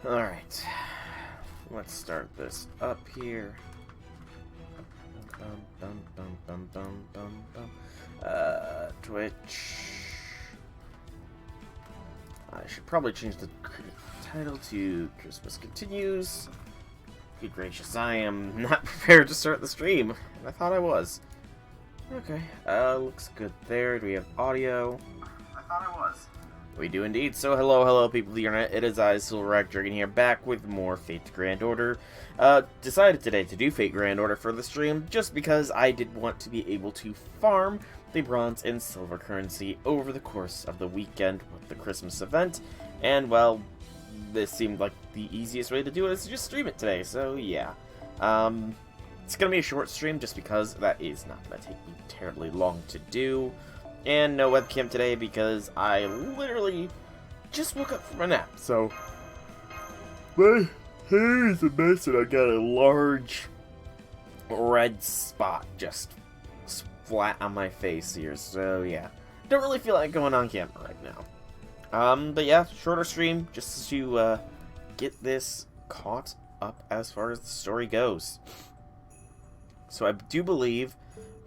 Alright. Let's start this up here. Twitch. I should probably change the title to Christmas Continues. Good gracious, I am not prepared to start the stream. I thought I was. Okay, looks good there. Do we have audio? I thought I was. We do indeed. So hello people of the internet. It is I, Silver Dragon here, back with more Fate Grand Order. Decided today to do Fate Grand Order for the stream, just because I did want to be able to farm the bronze and silver currency over the course of the weekend with the Christmas event. And, well, this seemed like the easiest way to do it is to just stream it today, so yeah. It's gonna be a short stream just because that is not gonna take me terribly long to do. And no webcam today because I literally just woke up from a nap, so my hair is a mess and I got a large red spot just flat on my face here, so yeah. Don't really feel like going on camera right now. But yeah, shorter stream just to get this caught up as far as the story goes. So I do believe,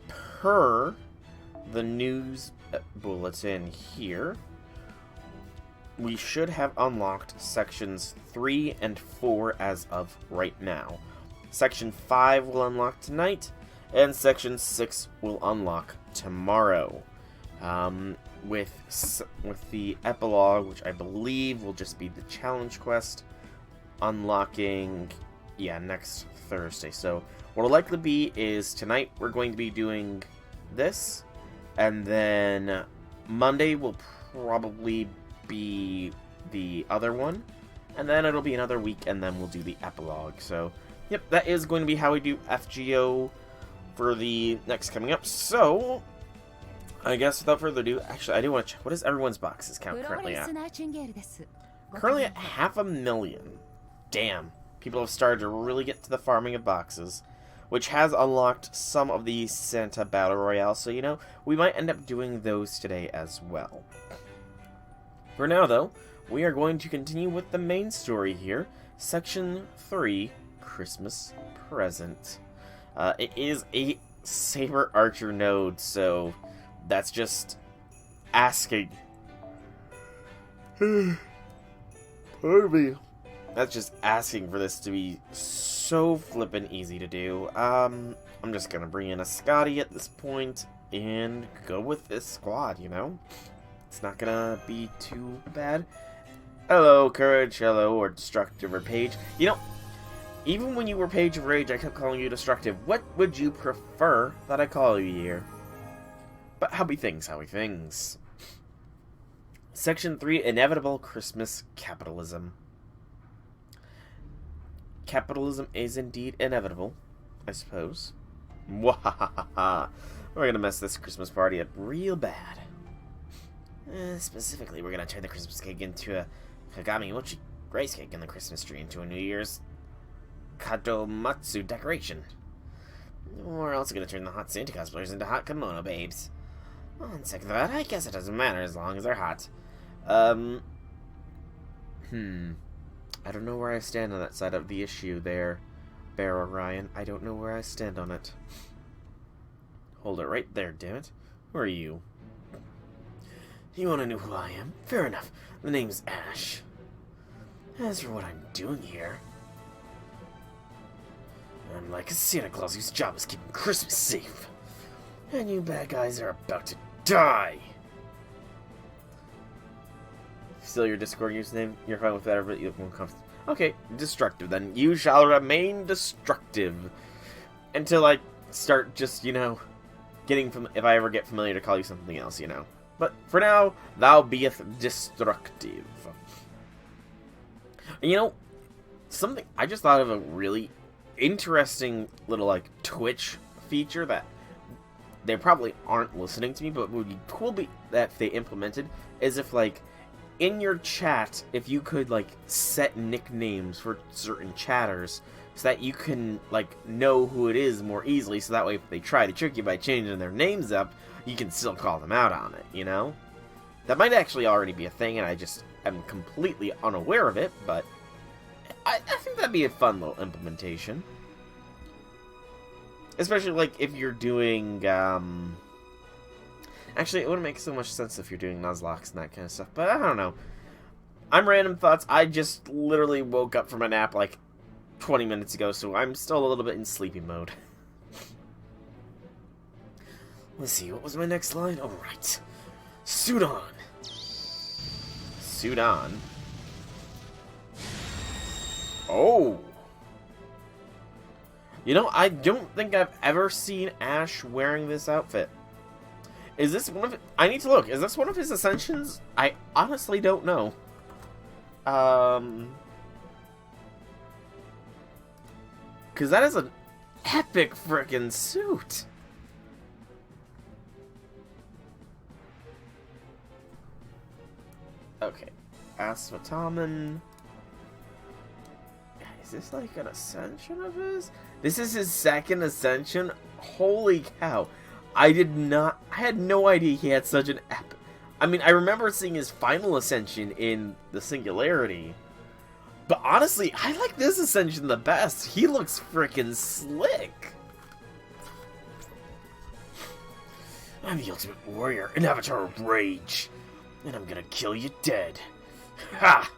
per the news bulletin here, we should have unlocked sections 3 and 4 as of right now. Section 5 will unlock tonight, and section 6 will unlock tomorrow. With the epilogue, which I believe will just be the challenge quest, unlocking, yeah, next Thursday. So what it'll likely be is tonight we're going to be doing this, and then Monday will probably be the other one, and then it'll be another week, and then we'll do the epilogue. So, yep, that is going to be how we do FGO for the next coming up. So, I guess without further ado, actually, I do want to check. What is everyone's boxes count currently at? Currently at 500,000. Damn. People have started to really get to the farming of boxes, which has unlocked some of the Santa Battle Royale, so, you know, we might end up doing those today as well. For now, though, we are going to continue with the main story here, Section 3, Christmas Present. It is a Saber Archer node, so that's just asking. Pardon me. That's just asking for this to be so flippin' easy to do. I'm just gonna bring in a Scotty at this point and go with this squad, you know? It's not gonna be too bad. Hello, Courage, hello, or Destructive, or Page. You know, even when you were Page of Rage, I kept calling you Destructive. What would you prefer that I call you here? But how be things, how be things. Section 3, Inevitable Christmas Capitalism. Capitalism is indeed inevitable, I suppose. Wahahaha. We're gonna mess this Christmas party up real bad. Specifically, we're gonna turn the Christmas cake into a Kagami Mochi rice cake and the Christmas tree into a New Year's Kadomatsu decoration. We're also gonna turn the hot Santa cosplayers into hot kimono babes. On second thought, I guess it doesn't matter as long as they're hot. I don't know where I stand on that side of the issue there, Bear Orion. I don't know where I stand on it. Hold it right there, damn it. Who are you? You want to know who I am? Fair enough. The name's Ash. As for what I'm doing here, I'm like a Santa Claus whose job is keeping Christmas safe. And you bad guys are about to die. Still your Discord username? You're fine with that, but you look more comfortable. Okay, Destructive then. You shall remain Destructive. Until I start just, you know, getting from, if I ever get familiar to call you something else, you know. But for now, thou beeth Destructive. You know, something, I just thought of a really interesting little, like, Twitch feature that they probably aren't listening to me, but would be cool that they implemented, is if, like, in your chat, if you could, like, set nicknames for certain chatters so that you can, like, know who it is more easily, so that way if they try to trick you by changing their names up, you can still call them out on it, you know? That might actually already be a thing, and I just am completely unaware of it, but that'd be a fun little implementation. Especially, like, if you're doing, Actually, it wouldn't make so much sense if you're doing Nuzlocke and that kind of stuff, but I don't know. I'm Random Thoughts. I just literally woke up from a nap, like, 20 minutes ago, so I'm still a little bit in sleepy mode. Let's see, what was my next line? Oh, right. Suit on. Suit on. Oh. You know, I don't think I've ever seen Ash wearing this outfit. Is this one of... I need to look. Is this one of his ascensions? I honestly don't know. Because that is an epic frickin' suit. Okay. Asphataman. Is this like an ascension of his? This is his second ascension? Holy cow. I had no idea he had such an epic... I mean, I remember seeing his final ascension in the Singularity. But honestly, I like this ascension the best. He looks freaking slick. I'm the ultimate warrior, an avatar of rage. And I'm gonna kill you dead. Ha!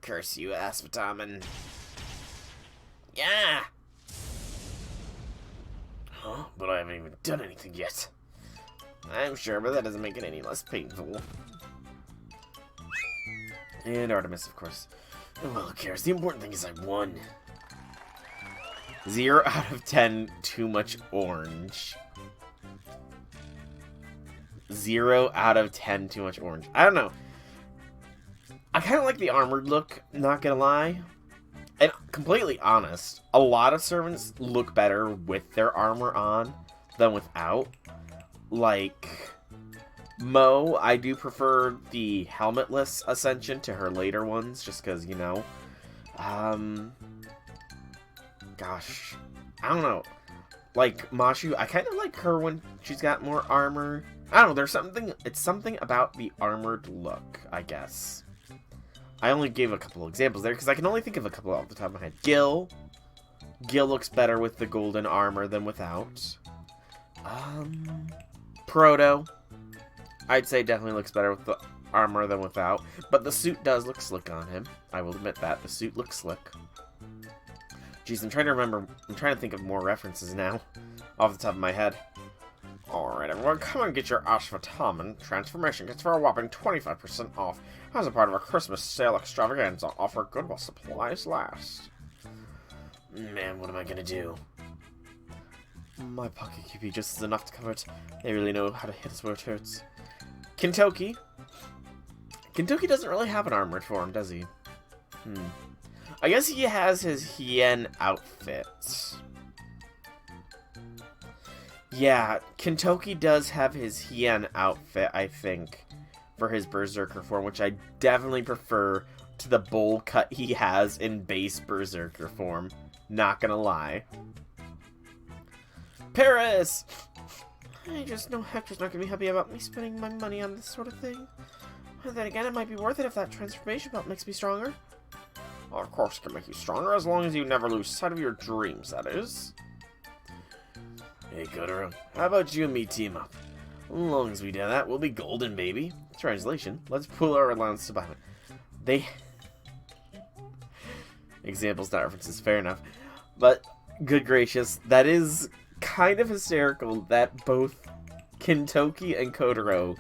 Curse you, Asphataman. Yeah! Huh? But I haven't even done anything yet. I'm sure, but that doesn't make it any less painful. And Artemis, of course. Oh, well, who cares? The important thing is I won. 0 out of 10, too much orange. 0 out of 10, too much orange. I don't know. I kind of like the armored look, not gonna lie. And completely honest, a lot of servants look better with their armor on than without. Like, Mo, I do prefer the helmetless ascension to her later ones, just because, you know. Gosh, I don't know. Like, Mashu, I kind of like her when she's got more armor. I don't know, there's something, it's something about the armored look, I guess. I only gave a couple of examples there, because I can only think of a couple off the top of my head. Gil looks better with the golden armor than without. Proto, I'd say definitely looks better with the armor than without. But the suit does look slick on him. I will admit that. The suit looks slick. Jeez, I'm trying to remember. I'm trying to think of more references now. Off the top of my head. Alright, everyone, come and get your Asphataman transformation kits for a whopping 25% off as a part of our Christmas sale extravaganza. Offer good while supplies last. Man, what am I gonna do? My pocket QP just is enough to cover it. They really know how to hit us where it hurts. Kintoki. Kintoki doesn't really have an armored form, does he? I guess he has his Hien outfit. Yeah, Kintoki does have his Hien outfit, I think, for his Berserker form, which I definitely prefer to the bowl cut he has in base Berserker form. Not gonna lie. Paris! I just know Hector's not gonna be happy about me spending my money on this sort of thing. And then again, it might be worth it if that transformation belt makes me stronger. Well, of course it can make you stronger, as long as you never lose sight of your dreams, that is. Hey, Kotaro, how about you and me team up? As long as we do that, we'll be golden, baby. Translation, let's pull our allowance to buy it. They... Examples, not references, fair enough. But, good gracious, that is kind of hysterical that both Kintoki and Kotaro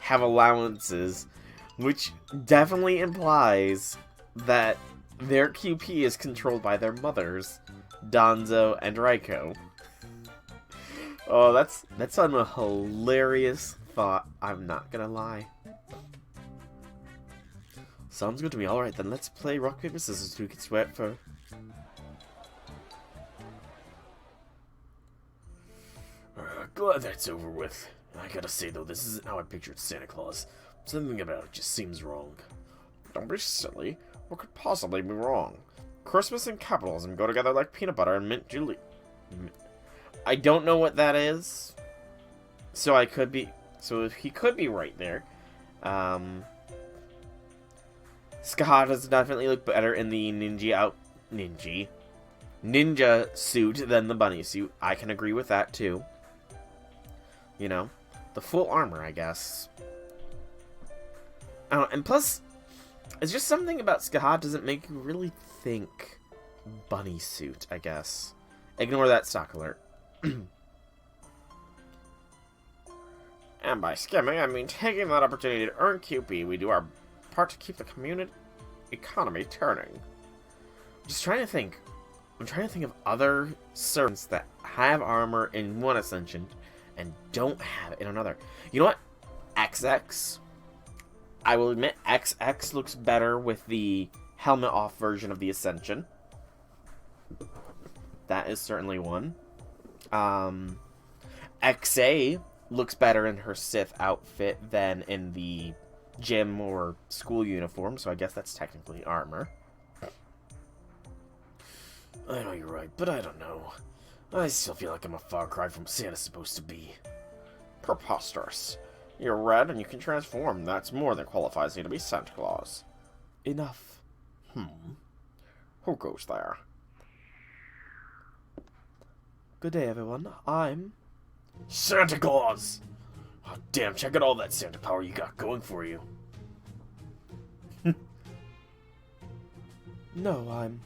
have allowances, which definitely implies that their QP is controlled by their mothers, Danzo and Raiko. Oh, that's a hilarious thought, I'm not gonna lie. Sounds good to me. Alright, then let's play rock, paper, scissors to get sweat for... Glad that's over with. I gotta say, though, this isn't how I pictured Santa Claus. Something about it just seems wrong. Don't be silly. What could possibly be wrong? Christmas and capitalism go together like peanut butter and mint julep. I don't know what that is. So I could be... So he could be right there. Skahatas definitely look better in the ninja suit than the bunny suit. I can agree with that too. You know, the full armor, I guess. And plus, it's just something about Skahat doesn't make you really think bunny suit, I guess. Ignore that stock alert. And by skimming, I mean taking that opportunity to earn QP. We do our part to keep the community economy turning. I'm just trying to think. I'm trying to think of other servants that have armor in one Ascension and don't have it in another. You know what? XX. I will admit, XX looks better with the helmet-off version of the Ascension. That is certainly one. XA looks better in her Sith outfit than in the gym or school uniform, so I guess that's technically armor. I know you're right, but I don't know. I still feel like I'm a far cry from Santa's supposed to be. Preposterous. You're red and you can transform. That's more than qualifies you to be Santa Claus. Enough. Who goes there? Good day, everyone. I'm... Santa Claus! Oh, damn, check out all that Santa power you got going for you. No, I'm...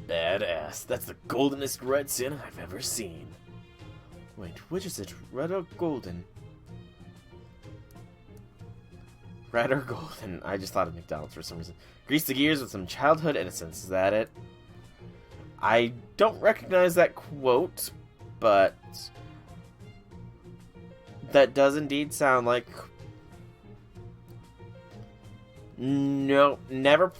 Badass. That's the goldenest red Santa I've ever seen. Wait, which is it? Red or golden? Red or golden? I just thought of McDonald's for some reason. Grease the gears with some childhood innocence. Is that it? I don't recognize that quote, but that does indeed sound like... No, never...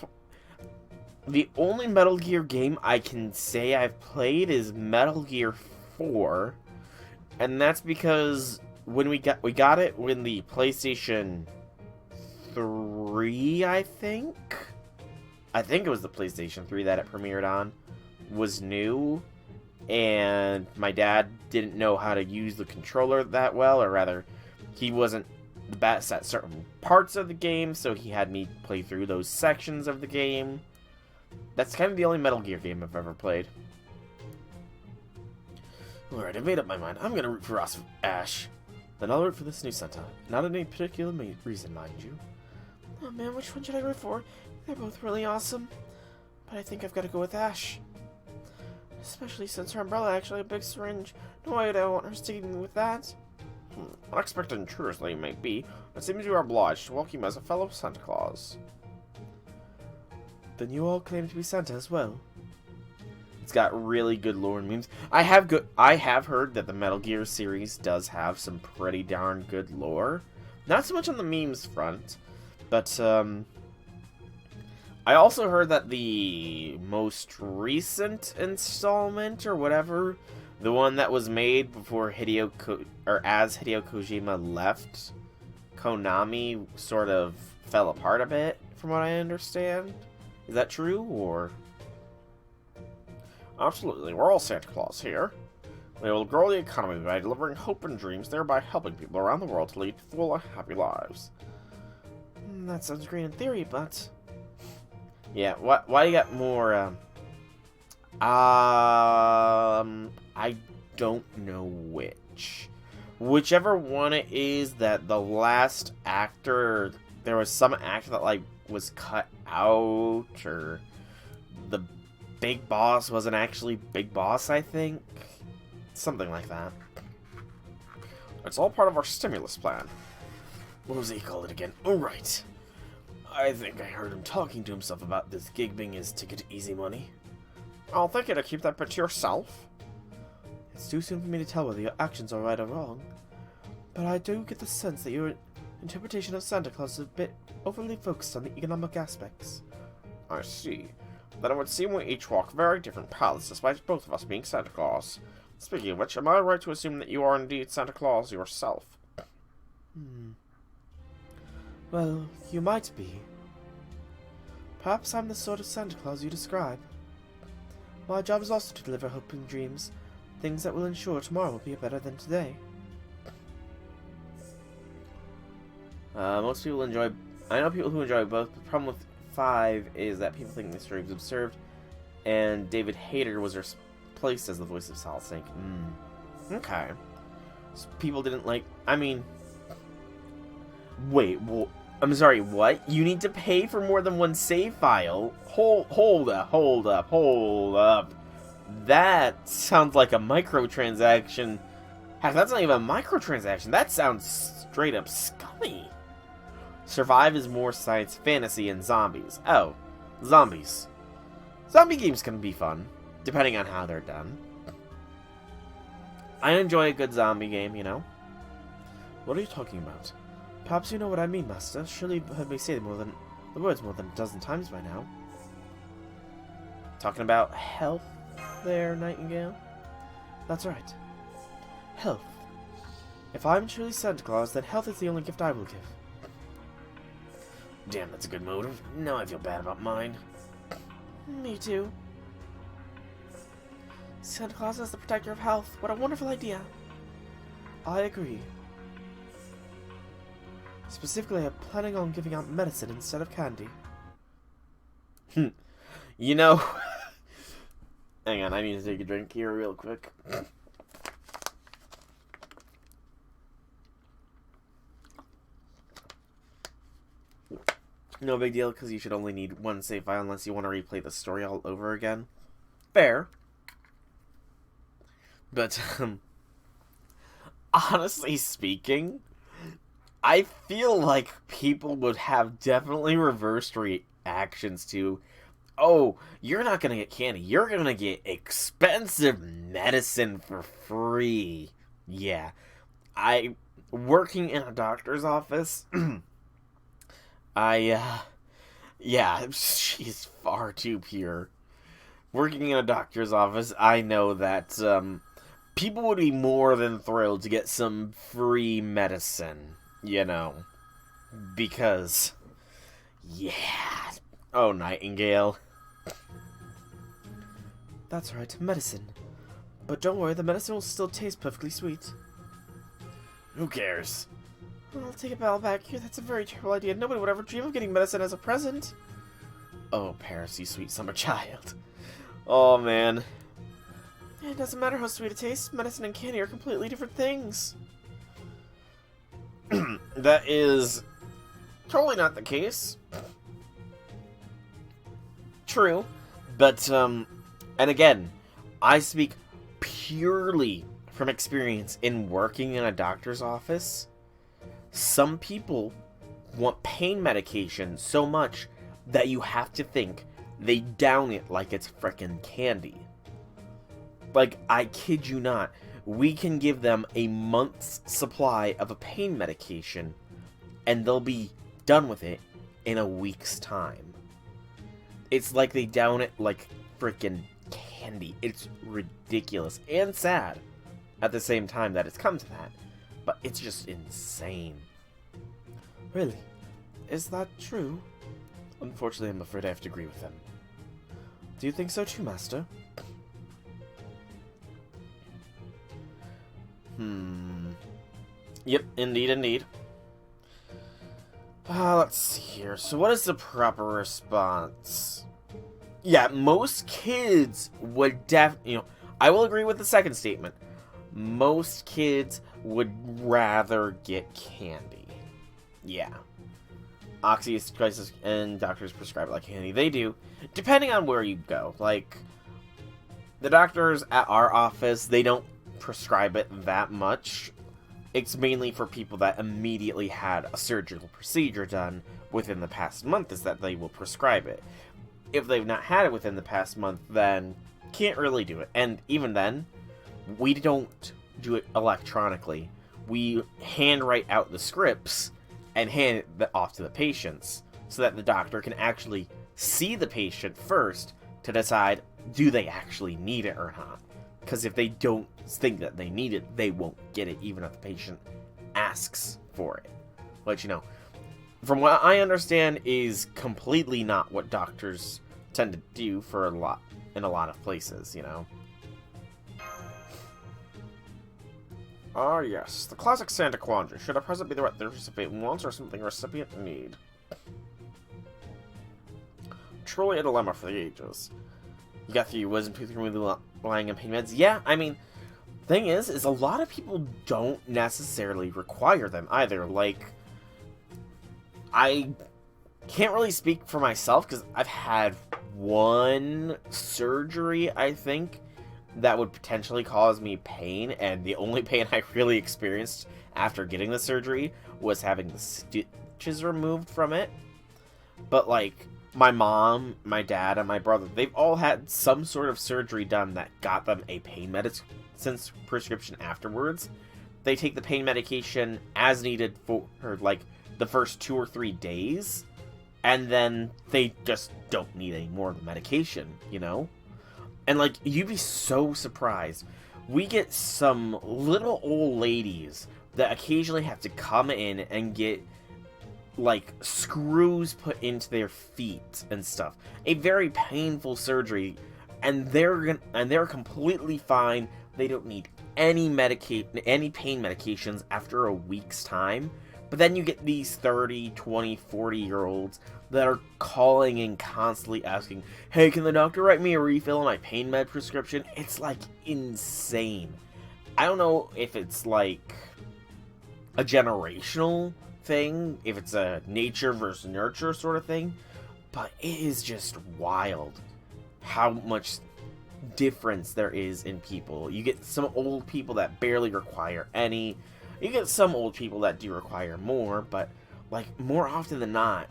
The only Metal Gear game I can say I've played is Metal Gear 4, and that's because when we got it when the PlayStation 3, I think it was the PlayStation 3 that it premiered on, was new, and my dad didn't know how to use the controller that well, or rather, he wasn't the best at certain parts of the game, so he had me play through those sections of the game. That's kind of the only Metal Gear game I've ever played. Alright, I've made up my mind. I'm gonna root for Ash. Then I'll root for this new Santa. Not any particular reason, mind you. Oh man, which one should I root for? They're both really awesome. But I think I've got to go with Ash. Especially since her umbrella actually a big syringe. No way do I want her sticking with that. Unexpected intruders they may be, it seems you are obliged to welcome him as a fellow Santa Claus. Then you all claim to be Santa as well. It's got really good lore and memes. I have heard that the Metal Gear series does have some pretty darn good lore. Not so much on the memes front, but I also heard that the most recent installment or whatever, the one that was made before as Hideo Kojima left, Konami sort of fell apart a bit, from what I understand. Is that true, or...? Absolutely, we're all Santa Claus here. We will grow the economy by delivering hope and dreams, thereby helping people around the world to lead full and happy lives. That sounds great in theory, but... Yeah, why you got more, I don't know which. Whichever one it is that the last actor... There was some actor that, like, was cut out, or the big boss wasn't actually Big Boss, I think? Something like that. It's all part of our stimulus plan. What was he called it again? Oh, right. I think I heard him talking to himself about this gig being his ticket to easy money. I'll think you to keep that bit to yourself. It's too soon for me to tell whether your actions are right or wrong, but I do get the sense that your interpretation of Santa Claus is a bit overly focused on the economic aspects. I see. Then it would seem we each walk very different paths, despite both of us being Santa Claus. Speaking of which, am I right to assume that you are indeed Santa Claus yourself? Well, you might be. Perhaps I'm the sort of Santa Claus you describe. My job is also to deliver hope and dreams, things that will ensure tomorrow will be better than today. Most people enjoy I know people who enjoy both, but the problem with 5 is that people think the story was absurd, and David Hayter was replaced as the voice of Solid Snake. Okay. So people didn't like... I mean... Wait, I'm sorry, what? You need to pay for more than one save file? Hold up. That sounds like a microtransaction. Heck, that's not even a microtransaction. That sounds straight up scummy. Survive is more science fantasy and zombies. Oh, zombies. Zombie games can be fun, depending on how they're done. I enjoy a good zombie game, you know? What are you talking about? Perhaps you know what I mean, Master. Surely you've heard me say the words more than a dozen times by now. Talking about health there, Nightingale? That's right. Health. If I'm truly Santa Claus, then health is the only gift I will give. Damn, that's a good motive. Now I feel bad about mine. Me too. Santa Claus is the protector of health. What a wonderful idea. I agree. Specifically, I'm planning on giving out medicine instead of candy. You know... Hang on, I need to take a drink here real quick. No big deal, because you should only need one save file unless you want to replay the story all over again. Fair. But, honestly speaking, I feel like people would have definitely reversed reactions to, oh, you're not going to get candy. You're going to get expensive medicine for free. Yeah. Working in a doctor's office... yeah, she's far too pure. Working in a doctor's office, I know that, people would be more than thrilled to get some free medicine, you know. Because, yeah. Oh, Nightingale. That's right, medicine. But don't worry, the medicine will still taste perfectly sweet. Who cares? I'll take it all back here. That's a very terrible idea. Nobody would ever dream of getting medicine as a present. Oh, Paris, you sweet summer child. Oh, man. It doesn't matter how sweet it tastes. Medicine and candy are completely different things. That is totally not the case. True. But, and again, I speak purely from experience in working in a doctor's office. Some people want pain medication so much that you have to think they down it like it's frickin' candy. Like, I kid you not, we can give them a month's supply of a pain medication, and they'll be done with it in a week's time. It's like they down it like frickin' candy. It's ridiculous and sad at the same time that it's come to that. But it's just insane. Really? Is that true? Unfortunately, I'm afraid I have to agree with them. Do you think so too, Master? Yep, indeed. Let's see here. So what is the proper response? Yeah, most kids would I will agree with the second statement. Most kids would rather get candy. Yeah. Oxy's crisis and doctors prescribe it like candy. They do. Depending on where you go. Like, the doctors at our office, they don't prescribe it that much. It's mainly for people that immediately had a surgical procedure done within the past month is that they will prescribe it. If they've not had it within the past month, then can't really do it. And even then, we don't do it electronically. We handwrite out the scripts and hand it off to the patients so that the doctor can actually see the patient first to decide, do they actually need it or not? Because if they don't think that they need it, they won't get it, even if the patient asks for it. But, from what I understand, is completely not what doctors tend to do in a lot of places, Ah, yes. The classic Santa quandary. Should a present be the what the recipient wants or something the recipient need? Truly a dilemma for the ages. You got the wisdom tooth removal, relying on pain meds. Yeah, I mean, thing is a lot of people don't necessarily require them either. Like, I can't really speak for myself because I've had one surgery, I think, that would potentially cause me pain, and the only pain I really experienced after getting the surgery was having the stitches removed from it. But, like, my mom, my dad, and my brother, they've all had some sort of surgery done that got them a pain medicine prescription afterwards. They take the pain medication as needed for, like, the first 2 or 3 days, and then they just don't need any more of the medication, you know? And, like, you'd be so surprised. We get some little old ladies that occasionally have to come in and get, like, screws put into their feet and stuff. A very painful surgery, and they're completely fine. They don't need any pain medications after a week's time. But then you get these 30, 20, 40-year-olds that are calling in constantly asking, hey, can the doctor write me a refill on my pain med prescription? It's, like, insane. I don't know if it's, like, a generational thing, if it's a nature versus nurture sort of thing, but it is just wild how much difference there is in people. You get some old people that barely require any. You get some old people that do require more, but, like, more often than not,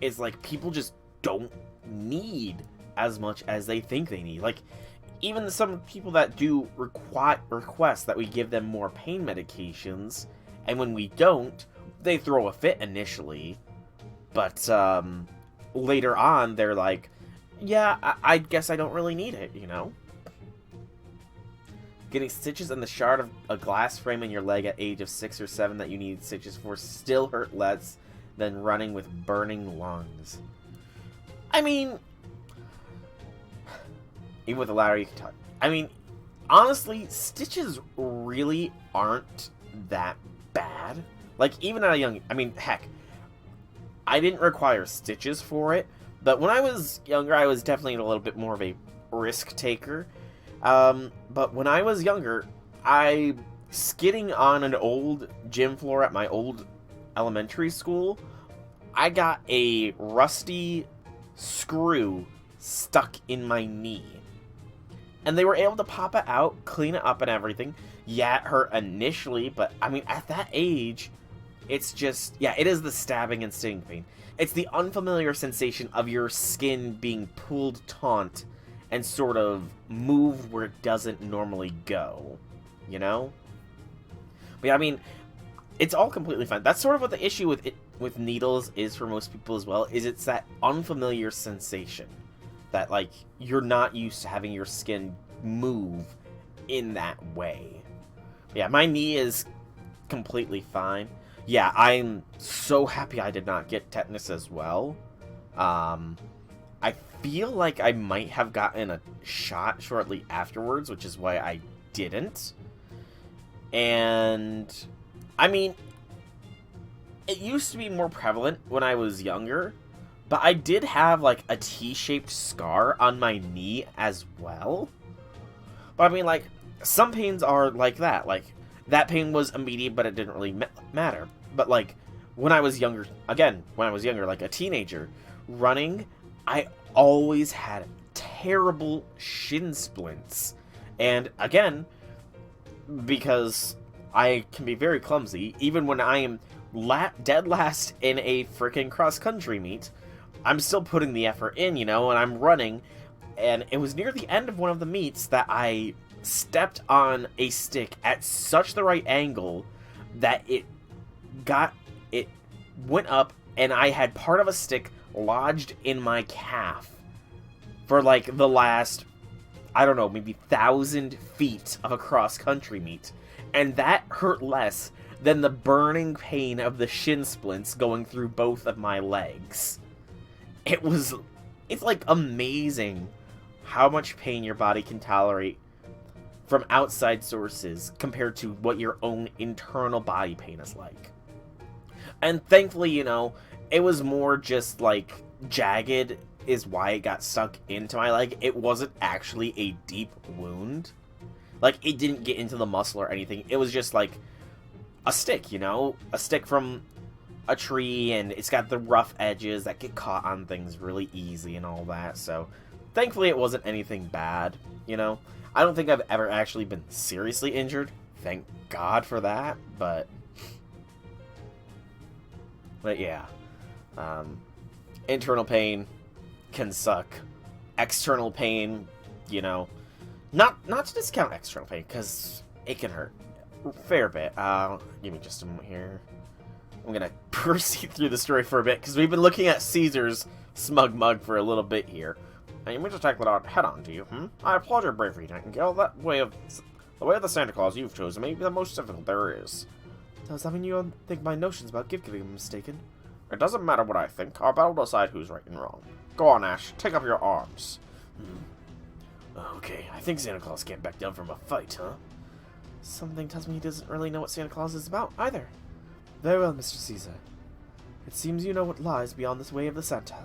it's like people just don't need as much as they think they need. Like, even some people that do request that we give them more pain medications, and when we don't, they throw a fit initially, but later on, they're like, yeah, I guess I don't really need it, you know? Getting stitches in the shard of a glass frame in your leg at age of 6 or 7 that you need stitches for still hurt less than running with burning lungs. I mean, even with the latter, you can talk. I mean, honestly, stitches really aren't that bad. Like, even at a young... I mean, heck, I didn't require stitches for it, but when I was younger, I was definitely a little bit more of a risk taker. But when I was younger, I skidding on an old gym floor at my old elementary school, I got a rusty screw stuck in my knee. And they were able to pop it out, clean it up and everything. Yeah, it hurt initially, but I mean, at that age, it's just, yeah, it is the stabbing and stinging pain. It's the unfamiliar sensation of your skin being pulled taut and sort of moved where it doesn't normally go, you know? But yeah, I mean, it's all completely fine. That's sort of what the issue with needles is for most people as well, is it's that unfamiliar sensation that, like, you're not used to having your skin move in that way. Yeah, my knee is completely fine. Yeah, I'm so happy I did not get tetanus as well. I feel like I might have gotten a shot shortly afterwards, which is why I didn't. And, I mean, it used to be more prevalent when I was younger, but I did have, like, a T-shaped scar on my knee as well. But, I mean, like, some pains are like that. Like, that pain was immediate, but it didn't really matter. But, like, when I was younger, like a teenager, running, I always had terrible shin splints. And, again, because I can be very clumsy, even when I am dead last in a freaking cross-country meet, I'm still putting the effort in, you know, and I'm running. And it was near the end of one of the meets that I stepped on a stick at such the right angle that it went up, and I had part of a stick lodged in my calf for, like, the last, I don't know, maybe 1,000 feet of a cross-country meet. And that hurt less than the burning pain of the shin splints going through both of my legs. It's, like, amazing how much pain your body can tolerate from outside sources compared to what your own internal body pain is like. And thankfully, you know, it was more just, like, jagged is why it got stuck into my leg. It wasn't actually a deep wound. Like, it didn't get into the muscle or anything. It was just, like, a stick, you know? A stick from a tree, and it's got the rough edges that get caught on things really easy and all that, so thankfully it wasn't anything bad, you know? I don't think I've ever actually been seriously injured. Thank God for that, but yeah. Internal pain can suck. External pain, you know, not to discount external pain, because it can hurt a fair bit. Give me just a moment here. I'm gonna proceed through the story for a bit, because we've been looking at Caesar's smug mug for a little bit here. And you may just tackle it head on, do you? I applaud your bravery, Nightingale. The way of the Santa Claus you've chosen may be the most difficult there is. Does that mean you don't think my notions about gift-giving are mistaken? It doesn't matter what I think. Our battle will decide who's right and wrong. Go on, Ash. Take up your arms. Okay, I think Santa Claus can't back down from a fight, huh? Something tells me he doesn't really know what Santa Claus is about, either. Very well, Mr. Caesar. It seems you know what lies beyond this way of the Santa.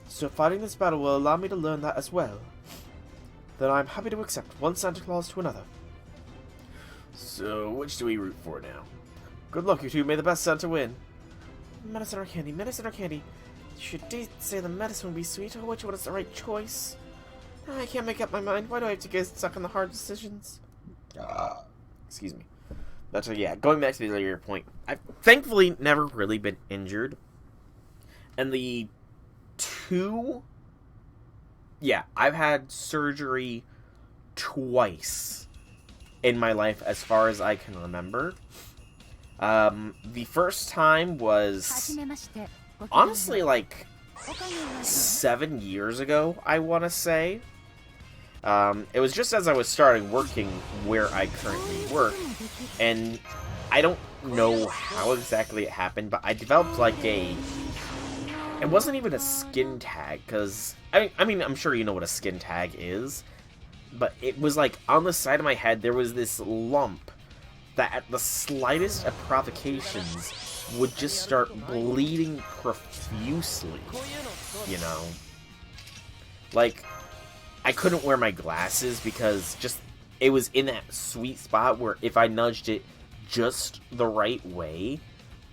So fighting this battle will allow me to learn that as well. Then I am happy to accept one Santa Claus to another. So, which do we root for now? Good luck, you two. May the best Santa win. Medicine or candy? Medicine or candy? Should they say the medicine would be sweet, or which one is the right choice? I can't make up my mind. Why do I have to get stuck on the hard decisions? Excuse me. That's yeah, going back to the earlier point, I've thankfully never really been injured. And the I've had surgery twice in my life as far as I can remember. The first time was honestly like 7 years ago, I want to say. It was just as I was starting working where I currently work, and I don't know how exactly it happened, but I developed like it wasn't even a skin tag, because, I mean, I'm sure you know what a skin tag is, but it was like, on the side of my head, there was this lump that at the slightest of provocations would just start bleeding profusely, you know? Like, I couldn't wear my glasses because it was in that sweet spot where if I nudged it just the right way,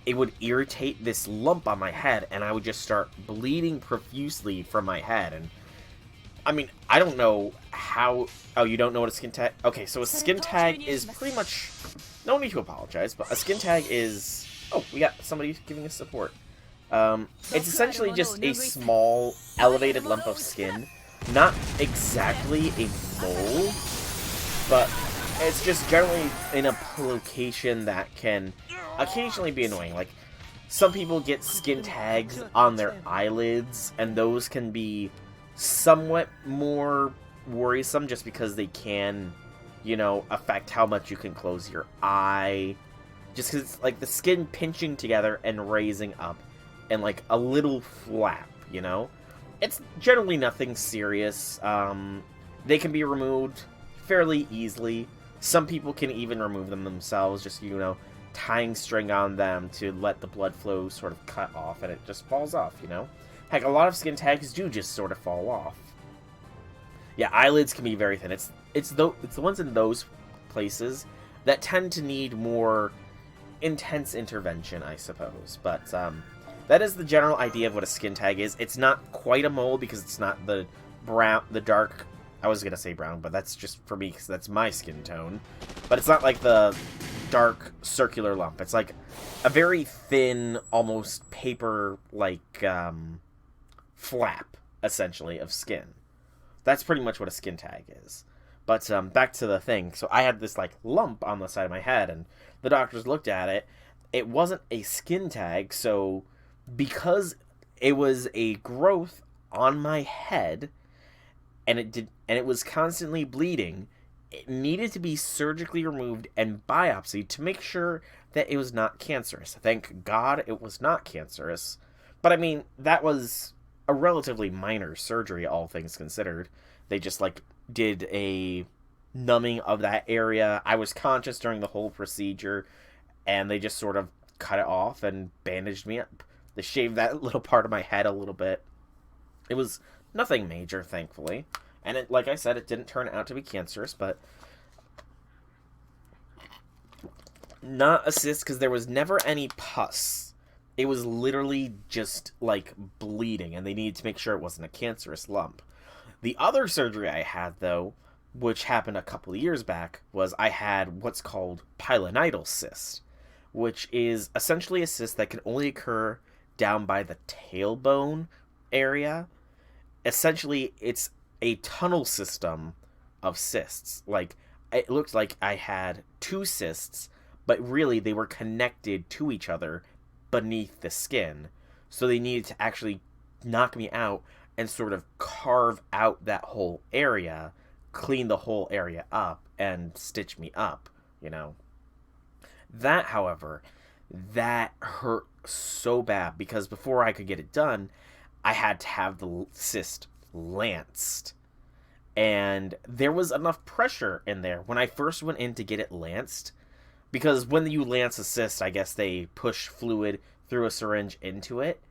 it would irritate this lump on my head, and I would just start bleeding profusely from my head. And I mean, I don't know how... Oh, you don't know what a skin tag... Okay, so a skin tag is pretty much... No need to apologize, but a skin tag is... Oh, we got somebody giving us support. It's essentially just a small, elevated lump of skin. Not exactly a mole, but it's just generally in a location that can occasionally be annoying. Like, some people get skin tags on their eyelids, and those can be somewhat more worrisome just because they can, you know, affect how much you can close your eye. Just because it's like the skin pinching together and raising up, and like a little flap, you know? It's generally nothing serious. They can be removed fairly easily. Some people can even remove them themselves, just, you know, tying string on them to let the blood flow sort of cut off, and it just falls off, you know? Heck, a lot of skin tags do just sort of fall off. Yeah, eyelids can be very thin. It's the ones in those places that tend to need more intense intervention, I suppose. But that is the general idea of what a skin tag is. It's not quite a mole because it's not the dark... I was going to say brown, but that's just for me because that's my skin tone. But it's not like the dark circular lump. It's like a very thin, almost paper-like flap, essentially, of skin. That's pretty much what a skin tag is. But back to the thing. So I had this like lump on the side of my head, and the doctors looked at it. It wasn't a skin tag, so because it was a growth on my head, and it was constantly bleeding, it needed to be surgically removed and biopsied to make sure that it was not cancerous. Thank God it was not cancerous. But I mean, that was a relatively minor surgery, all things considered. They just like did a numbing of that area. I was conscious during the whole procedure, and they just sort of cut it off and bandaged me up. They shaved that little part of my head a little bit. It was nothing major, thankfully. And it, like I said, it didn't turn out to be cancerous, but not a cyst because there was never any pus. It was literally just, like, bleeding, and they needed to make sure it wasn't a cancerous lump. The other surgery I had, though, which happened a couple of years back, was I had what's called Pilonidal Cyst, which is essentially a cyst that can only occur down by the tailbone area. Essentially, it's a tunnel system of cysts. Like, it looked like I had two cysts, but really they were connected to each other beneath the skin. So they needed to actually knock me out and sort of carve out that whole area, clean the whole area up, and stitch me up, you know. That, however, that hurt so bad because before I could get it done, I had to have the cyst lanced. And there was enough pressure in there when I first went in to get it lanced, because when you lance a cyst, I guess they push fluid through a syringe into it.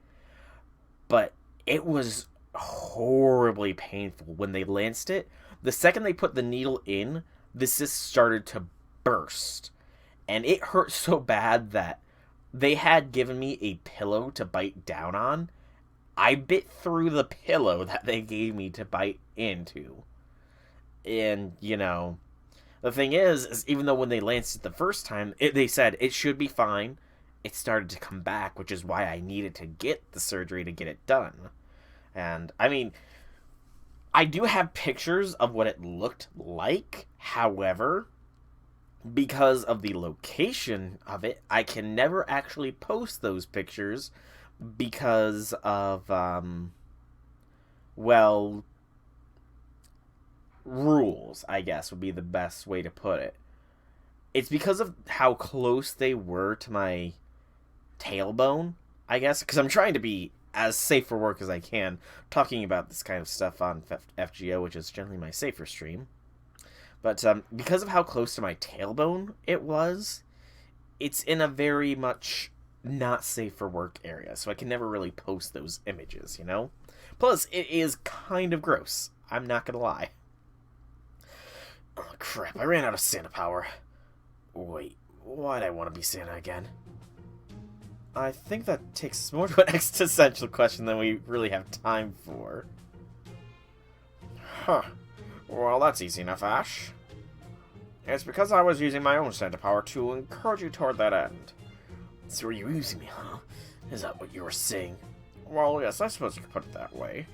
But it was horribly painful when they lanced it. The second they put the needle in, the cyst started to burst. And it hurt so bad that they had given me a pillow to bite down on. I bit through the pillow that they gave me to bite into. And, you know, the thing is even though when they lanced it the first time, they said it should be fine, it started to come back, which is why I needed to get the surgery to get it done. And, I mean, I do have pictures of what it looked like. However, because of the location of it, I can never actually post those pictures because of, well, rules, I guess, would be the best way to put it. It's because of how close they were to my tailbone, I guess, because I'm trying to be as safe for work as I can, talking about this kind of stuff on FGO, which is generally my safer stream. But because of how close to my tailbone it was, it's in a very much not safe for work area, so I can never really post those images, you know? Plus, it is kind of gross. I'm not gonna lie. Oh, crap, I ran out of Santa power. Wait, why'd I want to be Santa again? I think that takes more to an existential question than we really have time for. Huh. Well, that's easy enough, Ash. It's because I was using my own Santa power to encourage you toward that end. So were you using me, huh? Is that what you were saying? Well, yes, I suppose you could put it that way.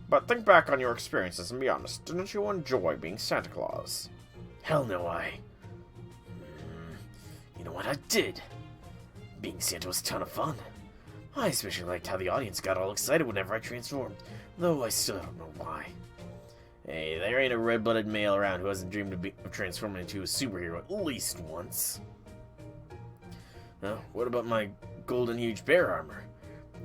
But think back on your experiences and be honest, didn't you enjoy being Santa Claus? Hell no, You know what, I did. Being Santa was a ton of fun. I especially liked how the audience got all excited whenever I transformed, though I still don't know why. Hey, there ain't a red-blooded male around who hasn't dreamed of transforming into a superhero at least once. What about my golden huge bear armor?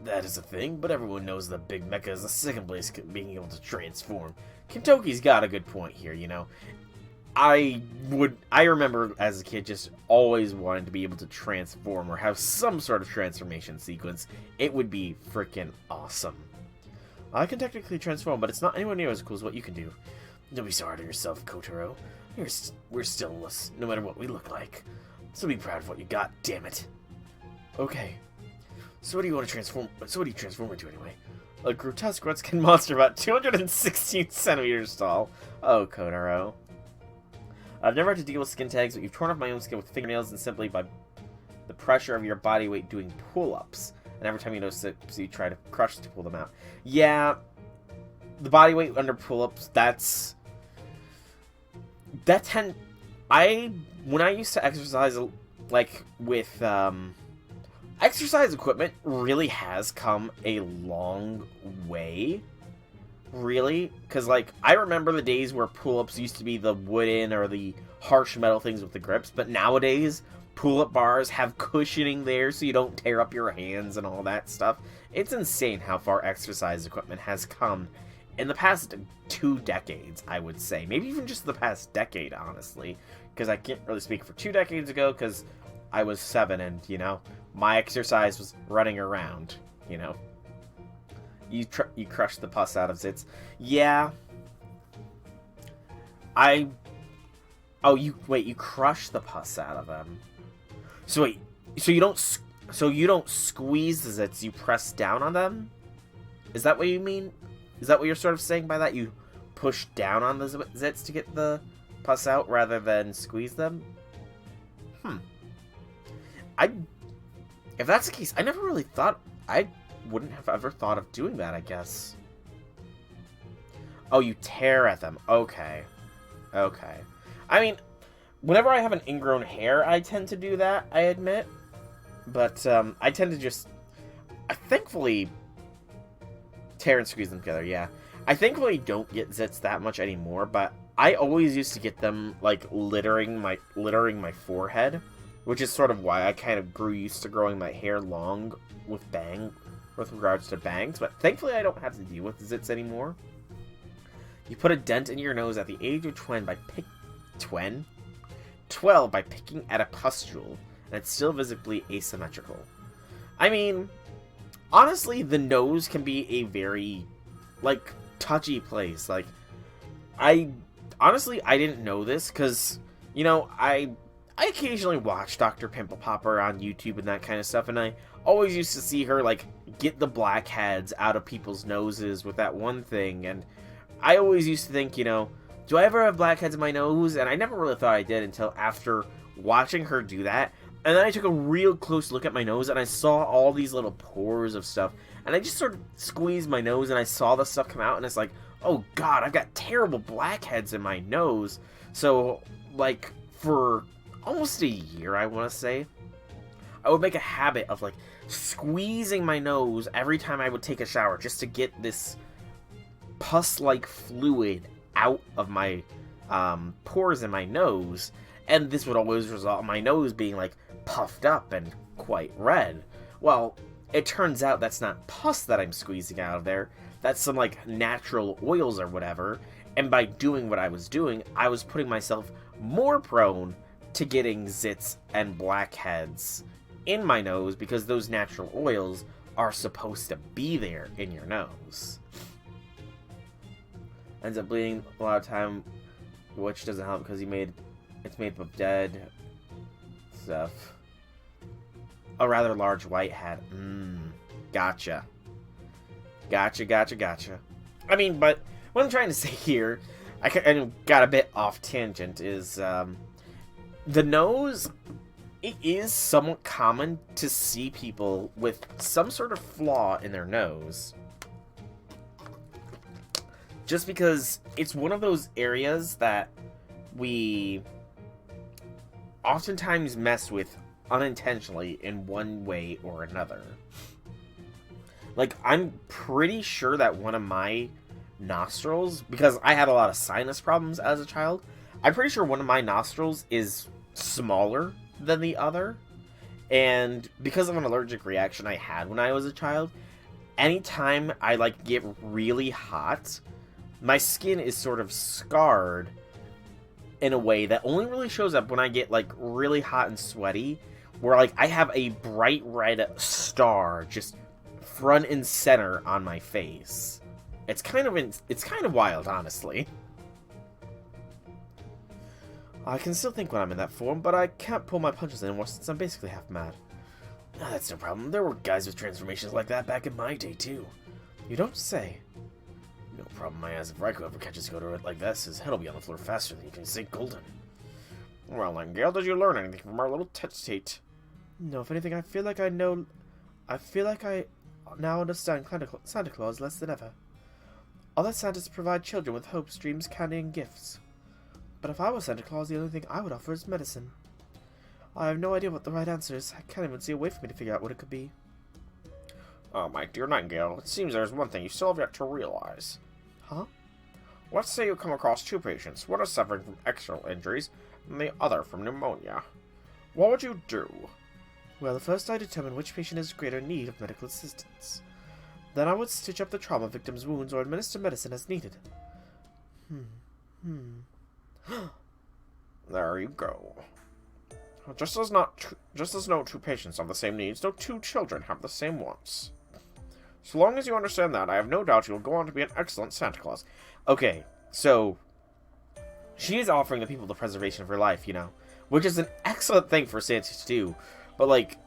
That is a thing, but everyone knows that Big Mecha is the second place being able to transform. Kentucky's got a good point here, you know. I remember as a kid just always wanting to be able to transform or have some sort of transformation sequence. It would be freaking awesome. I can technically transform, but it's not anywhere near as cool as what you can do. Don't be so hard on yourself, Kotaro. We're still us, no matter what we look like. So be proud of what you got, damn it. Okay. So what do you want to transform? So what do you transform into anyway? A grotesque red-skinned monster about 216 centimeters tall. Oh, Kotaro. I've never had to deal with skin tags, but you've torn off my own skin with fingernails and simply by the pressure of your body weight doing pull-ups. And every time you notice it, so you try to crush to pull them out. Yeah, the body weight under pull-ups, when I used to exercise, like, with, exercise equipment really has come a long way. Really? Because, like, I remember the days where pull-ups used to be the wooden or the harsh metal things with the grips, but nowadays, pull-up bars have cushioning there so you don't tear up your hands and all that stuff. It's insane how far exercise equipment has come in the past 2 decades, I would say. Maybe even just the past decade, honestly. Because I can't really speak for 2 decades ago, because I was 7 and, you know, my exercise was running around, you know. You crush the pus out of Zits. Yeah. Oh, you crush the pus out of them. So wait, so you don't squeeze the Zits, you press down on them? Is that what you mean? Is that what you're sort of saying by that? You push down on the Zits to get the pus out rather than squeeze them? If that's the case, I never really thought... I wouldn't have ever thought of doing that, I guess. Oh, you tear at them. Okay. Okay. I mean, whenever I have an ingrown hair, I tend to do that, I admit. But, I tend to just... I thankfully... tear and squeeze them together, yeah. I thankfully don't get zits that much anymore, but I always used to get them, like, littering my forehead, which is sort of why I kind of grew used to growing my hair long with regards to bangs, but thankfully I don't have to deal with zits anymore. You put a dent in your nose at the age of 12 by picking at a pustule, and it's still visibly asymmetrical. I mean, honestly, the nose can be a very, like, touchy place. Like, I didn't know this, because, you know, I occasionally watch Dr. Pimple Popper on YouTube and that kind of stuff, and I always used to see her, like, get the blackheads out of people's noses with that one thing, and I always used to think, you know, do I ever have blackheads in my nose? And I never really thought I did until after watching her do that, and then I took a real close look at my nose, and I saw all these little pores of stuff, and I just sort of squeezed my nose, and I saw the stuff come out, and it's like, oh god, I've got terrible blackheads in my nose. So, like, for almost a year, I want to say, I would make a habit of, like, squeezing my nose every time I would take a shower just to get this pus-like fluid out of my pores in my nose, and this would always result in my nose being, like, puffed up and quite red. Well, it turns out that's not pus that I'm squeezing out of there, that's some, like, natural oils or whatever, and by doing what I was doing, I was putting myself more prone to getting zits and blackheads in my nose because those natural oils are supposed to be there in your nose. Ends up bleeding a lot of time, which doesn't help because it's made of dead stuff. A rather large white hat. Gotcha. Gotcha. I mean, but what I'm trying to say here, I got a bit off tangent, is the nose, it is somewhat common to see people with some sort of flaw in their nose. Just because it's one of those areas that we oftentimes mess with unintentionally in one way or another. Like, I'm pretty sure that one of my nostrils, because I had a lot of sinus problems as a child, I'm pretty sure one of my nostrils is smaller than the other, and because of an allergic reaction I had when I was a child, anytime I, like, get really hot, my skin is sort of scarred in a way that only really shows up when I get, like, really hot and sweaty, where, like, I have a bright red star just front and center on my face. It's kind of wild, honestly. I can still think when I'm in that form, but I can't pull my punches anymore since I'm basically half mad. That's no problem. There were guys with transformations like that back in my day, too. You don't say. No problem, my ass. If Raikou ever catches go to it like this, his head'll be on the floor faster than you can say golden. Well, then, Gale, did you learn anything from our little tete-a-tete? No, if anything, I feel like I now understand Santa Claus less than ever. Other Santas provide children with hopes, dreams, candy, and gifts. But if I were Santa Claus, the only thing I would offer is medicine. I have no idea what the right answer is. I can't even see a way for me to figure out what it could be. Oh, my dear Nightingale, it seems there's one thing you still have yet to realize. Huh? Let's say you come across two patients, one is suffering from external injuries, and the other from pneumonia. What would you do? Well, first I determine which patient is in greater need of medical assistance. Then I would stitch up the trauma victim's wounds or administer medicine as needed. There you go. Just as no two patients have the same needs, no two children have the same wants. So long as you understand that, I have no doubt you will go on to be an excellent Santa Claus. Okay, so she is offering the people the preservation of her life, you know, which is an excellent thing for Santa to do. But, like,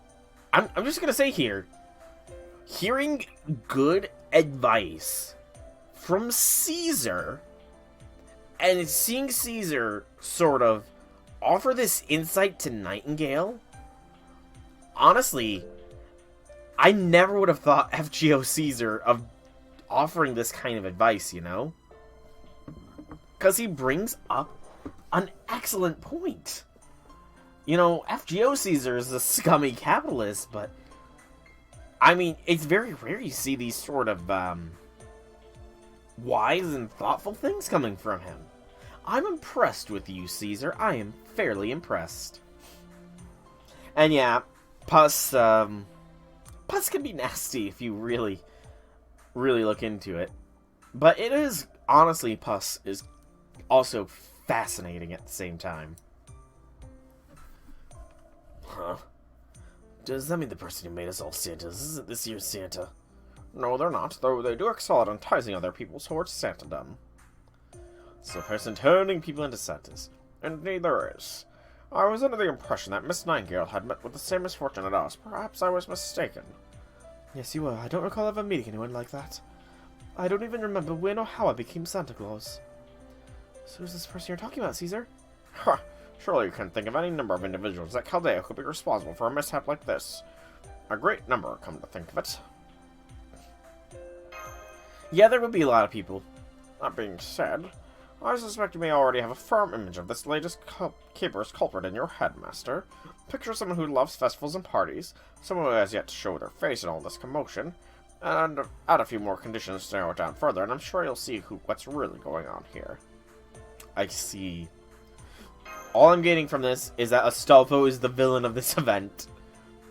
I'm just going to say here, hearing good advice from Caesar and seeing Caesar sort of offer this insight to Nightingale, honestly, I never would have thought FGO Caesar of offering this kind of advice, you know? Because he brings up an excellent point. You know, FGO Caesar is a scummy capitalist, but I mean, it's very rare you see these sort of wise and thoughtful things coming from him. I'm impressed with you, Caesar. I am fairly impressed. And yeah, Puss can be nasty if you really look into it. But it is, honestly, Puss is also fascinating at the same time. Huh? Does that mean the person who made us all Santas isn't this year's Santa? No, they're not, though they do excel at enticing other people towards Santadom. So a person turning people into Santas. Indeed there is. I was under the impression that Miss Nightingale had met with the same misfortune as us. Perhaps I was mistaken. Yes, you were. I don't recall ever meeting anyone like that. I don't even remember when or how I became Santa Claus. So who's this person you're talking about, Caesar? Ha! Surely you can think of any number of individuals at Chaldea who could be responsible for a mishap like this. A great number, come to think of it. Yeah, there would be a lot of people. That being said, I suspect you may already have a firm image of this latest keeper's culprit in your head, Master. Picture someone who loves festivals and parties, someone who has yet to show their face in all this commotion, and add a few more conditions to narrow it down further, and I'm sure you'll see what's really going on here. I see. All I'm getting from this is that Astolfo is the villain of this event.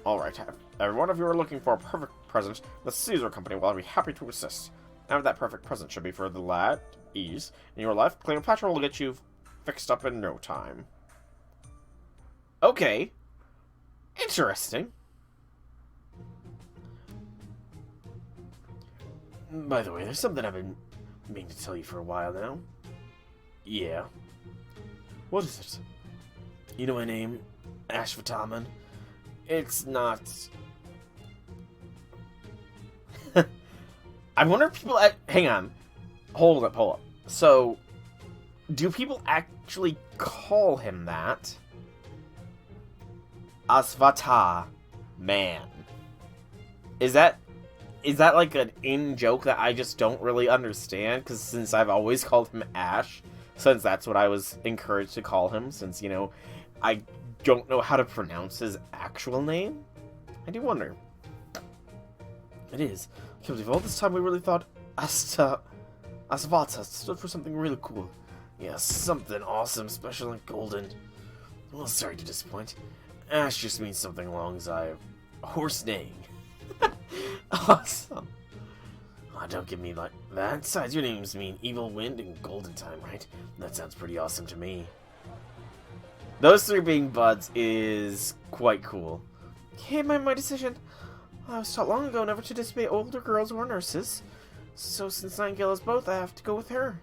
Alright, every one of you are looking for a perfect present. The Caesar Company will be happy to assist. And that perfect present should be for the lad, ease, in your life. Cleopatra will get you fixed up in no time. Okay. Interesting. By the way, there's something I've been meaning to tell you for a while now. Yeah. What is it? You know my name? Ashvataman? It's not... I wonder if people... Hang on. Hold up. So, do people actually call him that? Asvata Man. Is that like an in-joke that I just don't really understand? Because since I've always called him Ash, since that's what I was encouraged to call him, since, you know, I don't know how to pronounce his actual name, I do wonder. It is. I can't believe all this time we really thought Asvata stood for something really cool. Yeah, something awesome, special, and golden. Well, sorry to disappoint. Ash just means something along the lines of horse neighing. Awesome. Oh, don't give me like that. Besides, your names mean evil wind and golden time, right? That sounds pretty awesome to me. Those three being buds is quite cool. Hey, my decision. I was taught long ago never to disobey older girls or nurses. So since Nightingale is both, I have to go with her.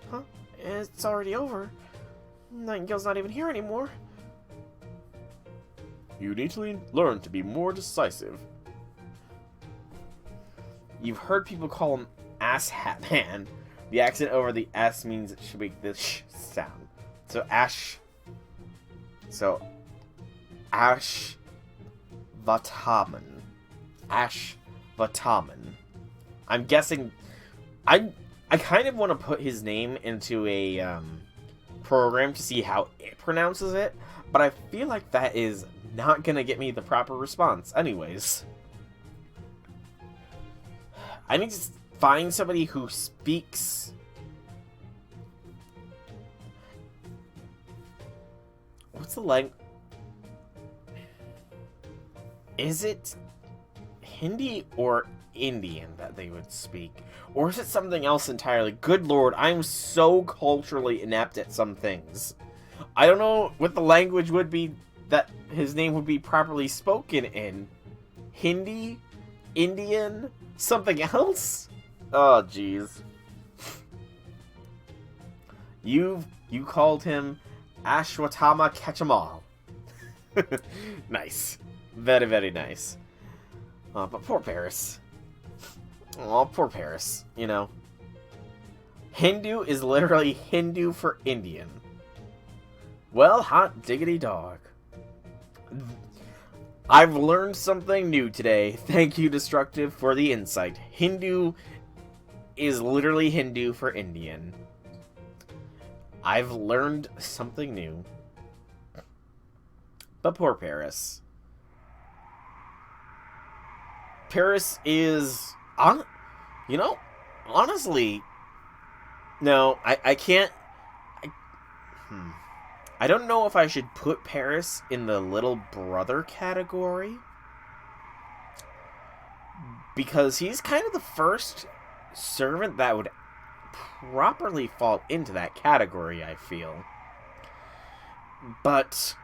Huh? It's already over. Nightingale's not even here anymore. You need to learn to be more decisive. You've heard people call him Ass Hat Man. The accent over the S means it should make this sh sound. So Ash Vataman. Ash Vataman. I'm guessing... I kind of want to put his name into a program to see how it pronounces it, but I feel like that is not going to get me the proper response anyways. I need to find somebody who speaks... What's the language? Is it Hindi or Indian that they would speak? Or is it something else entirely? Good lord, I'm so culturally inept at some things. I don't know what the language would be that his name would be properly spoken in. Hindi? Indian something else? Oh, jeez. You called him Ashwatthama Ketchamal. Nice. Very, very nice. Oh, but poor Paris. Oh, poor Paris, you know. Hindu is literally Hindu for Indian. Well, hot diggity dog. I've learned something new today. Thank you, Destructive, for the insight. Hindu is literally Hindu for Indian. I've learned something new. But poor Paris. Paris is... you know, honestly... No, I can't... I don't know if I should put Paris in the little brother category. Because he's kind of the first servant that would properly fall into that category, I feel. But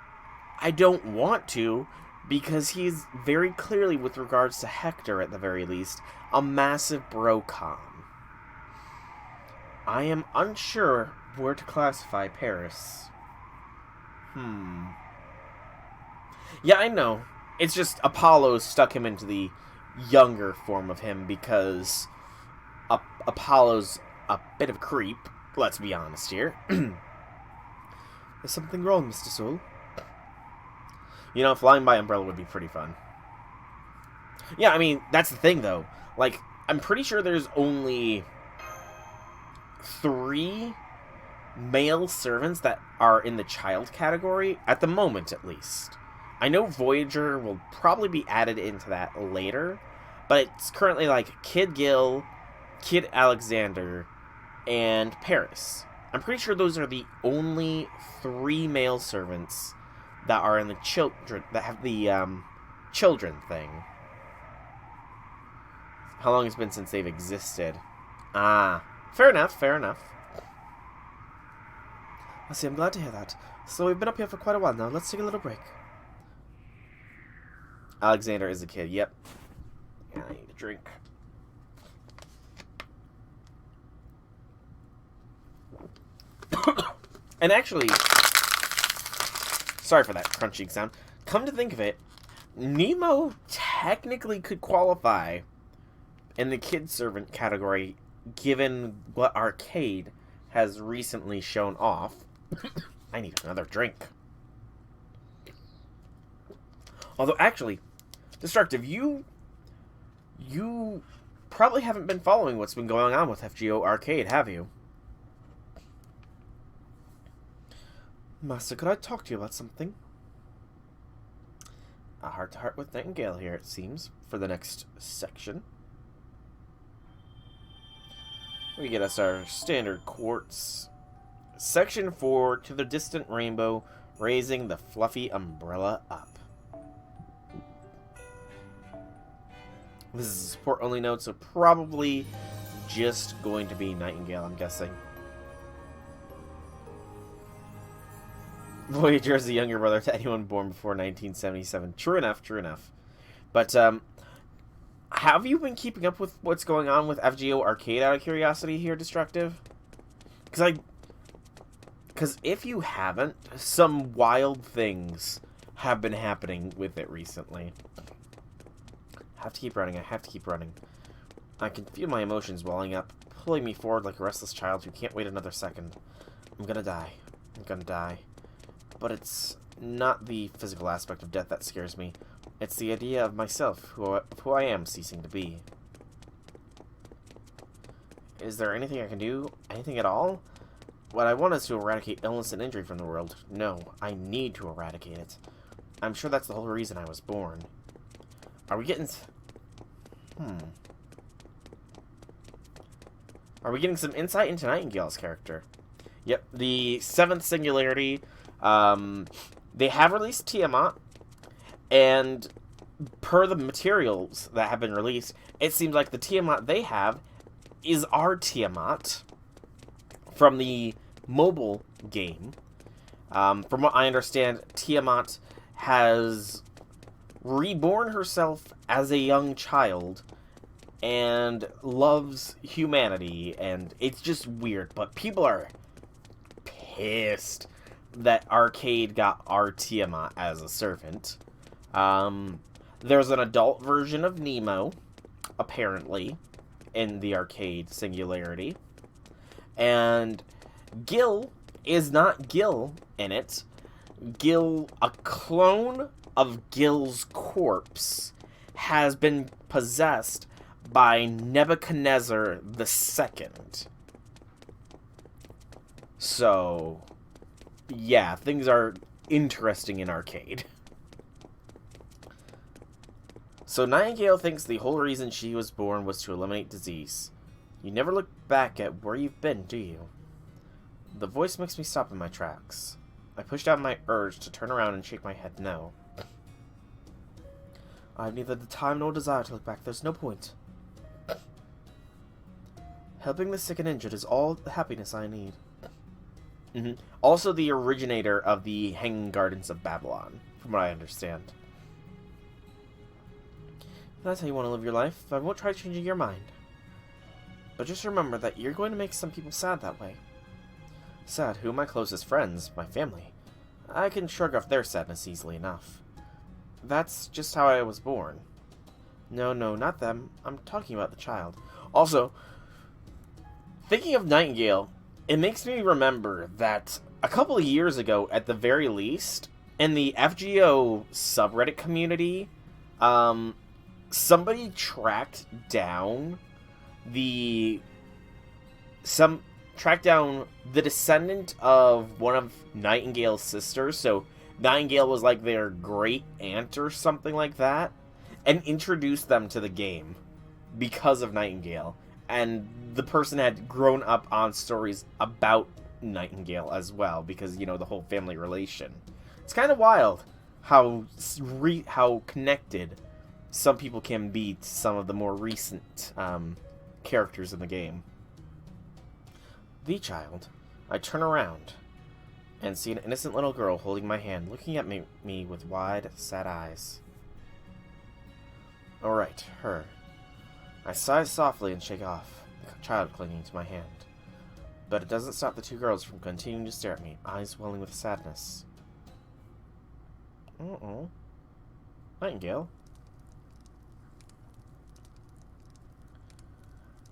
I don't want to, because he's very clearly, with regards to Hector at the very least, a massive brocon. I am unsure where to classify Paris. Yeah, I know. It's just Apollo stuck him into the younger form of him because Apollo's a bit of a creep, let's be honest here. There's something wrong, Mr. Soul. You know, flying by umbrella would be pretty fun. Yeah, I mean, that's the thing, though. Like, I'm pretty sure there's only 3 male servants that are in the child category, at the moment, at least. I know Voyager will probably be added into that later, but it's currently, like, Kid Gil, Kid Alexander, and Paris. I'm pretty sure those are the only 3 male servants that are in the children, that have the, children thing. How long it's been since they've existed? Ah, fair enough, fair enough. I see, I'm glad to hear that. So we've been up here for quite a while now. Let's take a little break. Alexander is a kid, yep. Yeah, I need a drink. And actually, sorry for that crunching sound. Come to think of it, Nemo technically could qualify in the kid servant category, given what Arcade has recently shown off. I need another drink. Although, actually, Destructive, you probably haven't been following what's been going on with FGO Arcade, have you? Master, could I talk to you about something? A heart-to-heart with Nightingale here, it seems, for the next section. We get us our standard quartz. Section 4, to the distant rainbow, raising the fluffy umbrella up. This is a support-only note, so probably just going to be Nightingale, I'm guessing. Voyager is the younger brother to anyone born before 1977. True enough, true enough. But, have you been keeping up with what's going on with FGO Arcade out of curiosity here, Destructive? Because if you haven't, some wild things have been happening with it recently. I have to keep running, I have to keep running. I can feel my emotions welling up, pulling me forward like a restless child who can't wait another second. I'm gonna die. I'm gonna die. But it's not the physical aspect of death that scares me. It's the idea of myself, who I am ceasing to be. Is there anything I can do? Anything at all? What I want is to eradicate illness and injury from the world. No, I need to eradicate it. I'm sure that's the whole reason I was born. Are we getting... Are we getting some insight into Nightingale's character? Yep, the 7th Singularity... they have released Tiamat, and per the materials that have been released, it seems like the Tiamat they have is our Tiamat from the mobile game. From what I understand, Tiamat has reborn herself as a young child and loves humanity, and it's just weird. But people are pissed that Arcade got our Tiamat as a servant. There's an adult version of Nemo, apparently, in the Arcade Singularity. And Gil is not Gil in it. Gil, a clone of Gil's corpse, has been possessed by Nebuchadnezzar II. So, yeah, things are interesting in Arcade. So Nightingale thinks the whole reason she was born was to eliminate disease. You never look back at where you've been, do you? The voice makes me stop in my tracks. I pushed out my urge to turn around and shake my head no. I have neither the time nor desire to look back. There's no point. Helping the sick and injured is all the happiness I need. Also the originator of the Hanging Gardens of Babylon, from what I understand. If that's how you want to live your life, I won't try changing your mind. But just remember that you're going to make some people sad that way. Sad? Who are my closest friends? My family. I can shrug off their sadness easily enough. That's just how I was born. No, not them. I'm talking about the child. Also, thinking of Nightingale, it makes me remember that a couple of years ago, at the very least, in the FGO subreddit community, somebody tracked down the descendant of one of Nightingale's sisters. So Nightingale was like their great aunt or something like that, and introduced them to the game because of Nightingale. And the person had grown up on stories about Nightingale as well, because, you know, the whole family relation. It's kind of wild how connected some people can be to some of the more recent characters in the game. The child. I turn around and see an innocent little girl holding my hand, looking at me with wide, sad eyes. Alright, her. I sigh softly and shake off the child clinging to my hand. But it doesn't stop the two girls from continuing to stare at me, eyes welling with sadness. Uh-oh. Nightingale.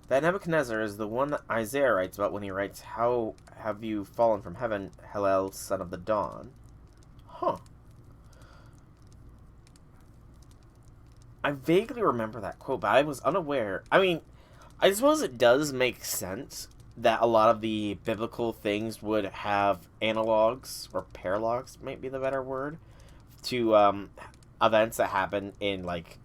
That Nebuchadnezzar is the one that Isaiah writes about when he writes, "How have you fallen from heaven, Hallel, son of the dawn?" Huh. I vaguely remember that quote, but I was unaware. I mean, I suppose it does make sense that a lot of the biblical things would have analogs, or paralogs might be the better word, to events that happen in, like,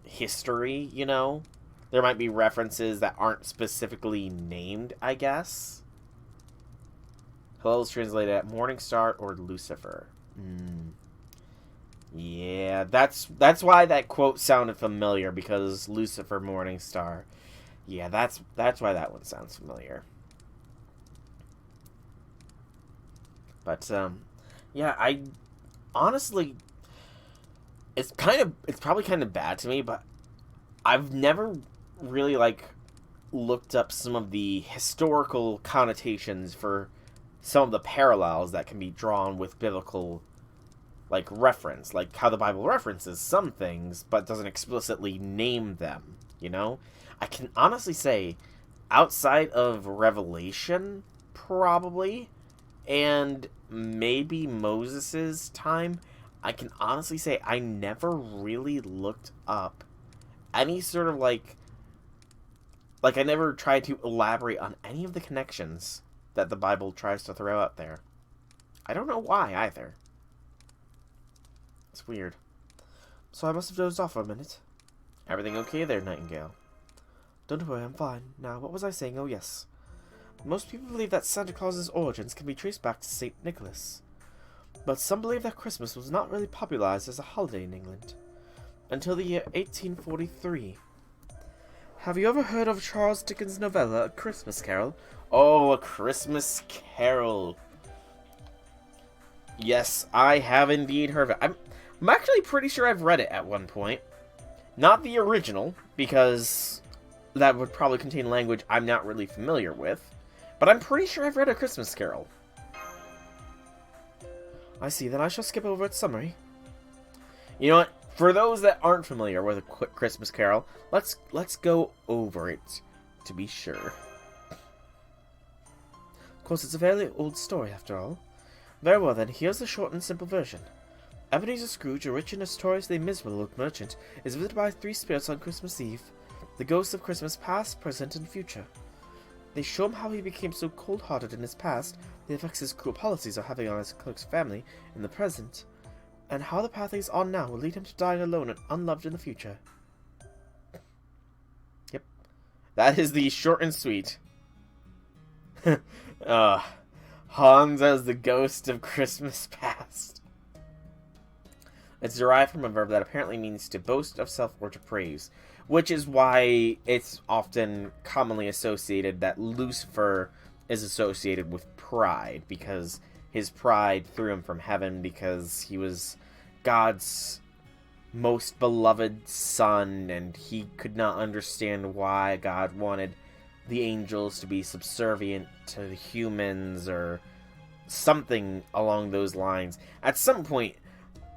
history, you know? There might be references that aren't specifically named, I guess. Hello is translated at Morning Star or Lucifer. Yeah, that's why that quote sounded familiar, because Lucifer, Morning Star. Yeah, that's why that one sounds familiar. But yeah, I honestly, it's probably kind of bad to me, but I've never really, like, looked up some of the historical connotations for some of the parallels that can be drawn with biblical, like, reference, like how the Bible references some things but doesn't explicitly name them, you know? I can honestly say, outside of Revelation, probably, and maybe Moses's time, I can honestly say I never really looked up any sort of, like, I never tried to elaborate on any of the connections that the Bible tries to throw out there. I don't know why, either. It's weird. So I must have dozed off for a minute. Everything okay there, Nightingale? Don't worry, I'm fine. Now, what was I saying? Oh, yes. Most people believe that Santa Claus's origins can be traced back to St. Nicholas. But some believe that Christmas was not really popularized as a holiday in England until the year 1843. Have you ever heard of Charles Dickens' novella, A Christmas Carol? Oh, A Christmas Carol. Yes, I have indeed heard of it. I'm I'm actually pretty sure I've read it at one point. Not the original, because that would probably contain language I'm not really familiar with. But I'm pretty sure I've read A Christmas Carol. I see, then I shall skip over its summary. You know what? For those that aren't familiar with A Christmas Carol, let's go over it, to be sure. Of course, it's a fairly old story, after all. Very well, then, here's the short and simple version. Ebenezer Scrooge, a rich and notoriously miserable old merchant, is visited by 3 spirits on Christmas Eve, the ghosts of Christmas past, present, and future. They show him how he became so cold-hearted in his past, the effects his cruel policies are having on his clerk's family in the present, and how the path he's on now will lead him to dying alone and unloved in the future. Yep. That is the short and sweet. Hans as the ghost of Christmas past. It's derived from a verb that apparently means to boast of self or to praise, which is why it's often commonly associated that Lucifer is associated with pride, because his pride threw him from heaven because he was God's most beloved son, and he could not understand why God wanted the angels to be subservient to the humans, or something along those lines. At some point,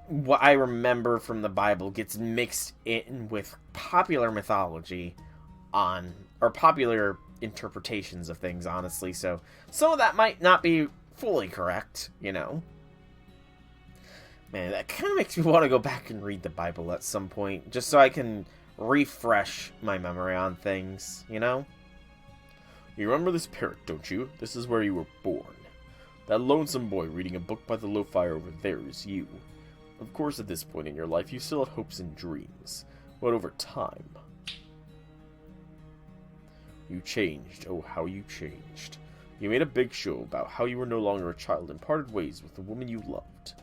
what I remember from the Bible gets mixed in with popular mythology or popular interpretations of things, honestly, so some of that might not be fully correct, you know. Man, that kind of makes me want to go back and read the Bible at some point, just so I can refresh my memory on things, you know? You remember this parrot, don't you? This is where you were born. That lonesome boy reading a book by the low fire over there is you. Of course, at this point in your life, you still had hopes and dreams, but over time, you changed. Oh, how you changed. You made a big show about how you were no longer a child and parted ways with the woman you loved.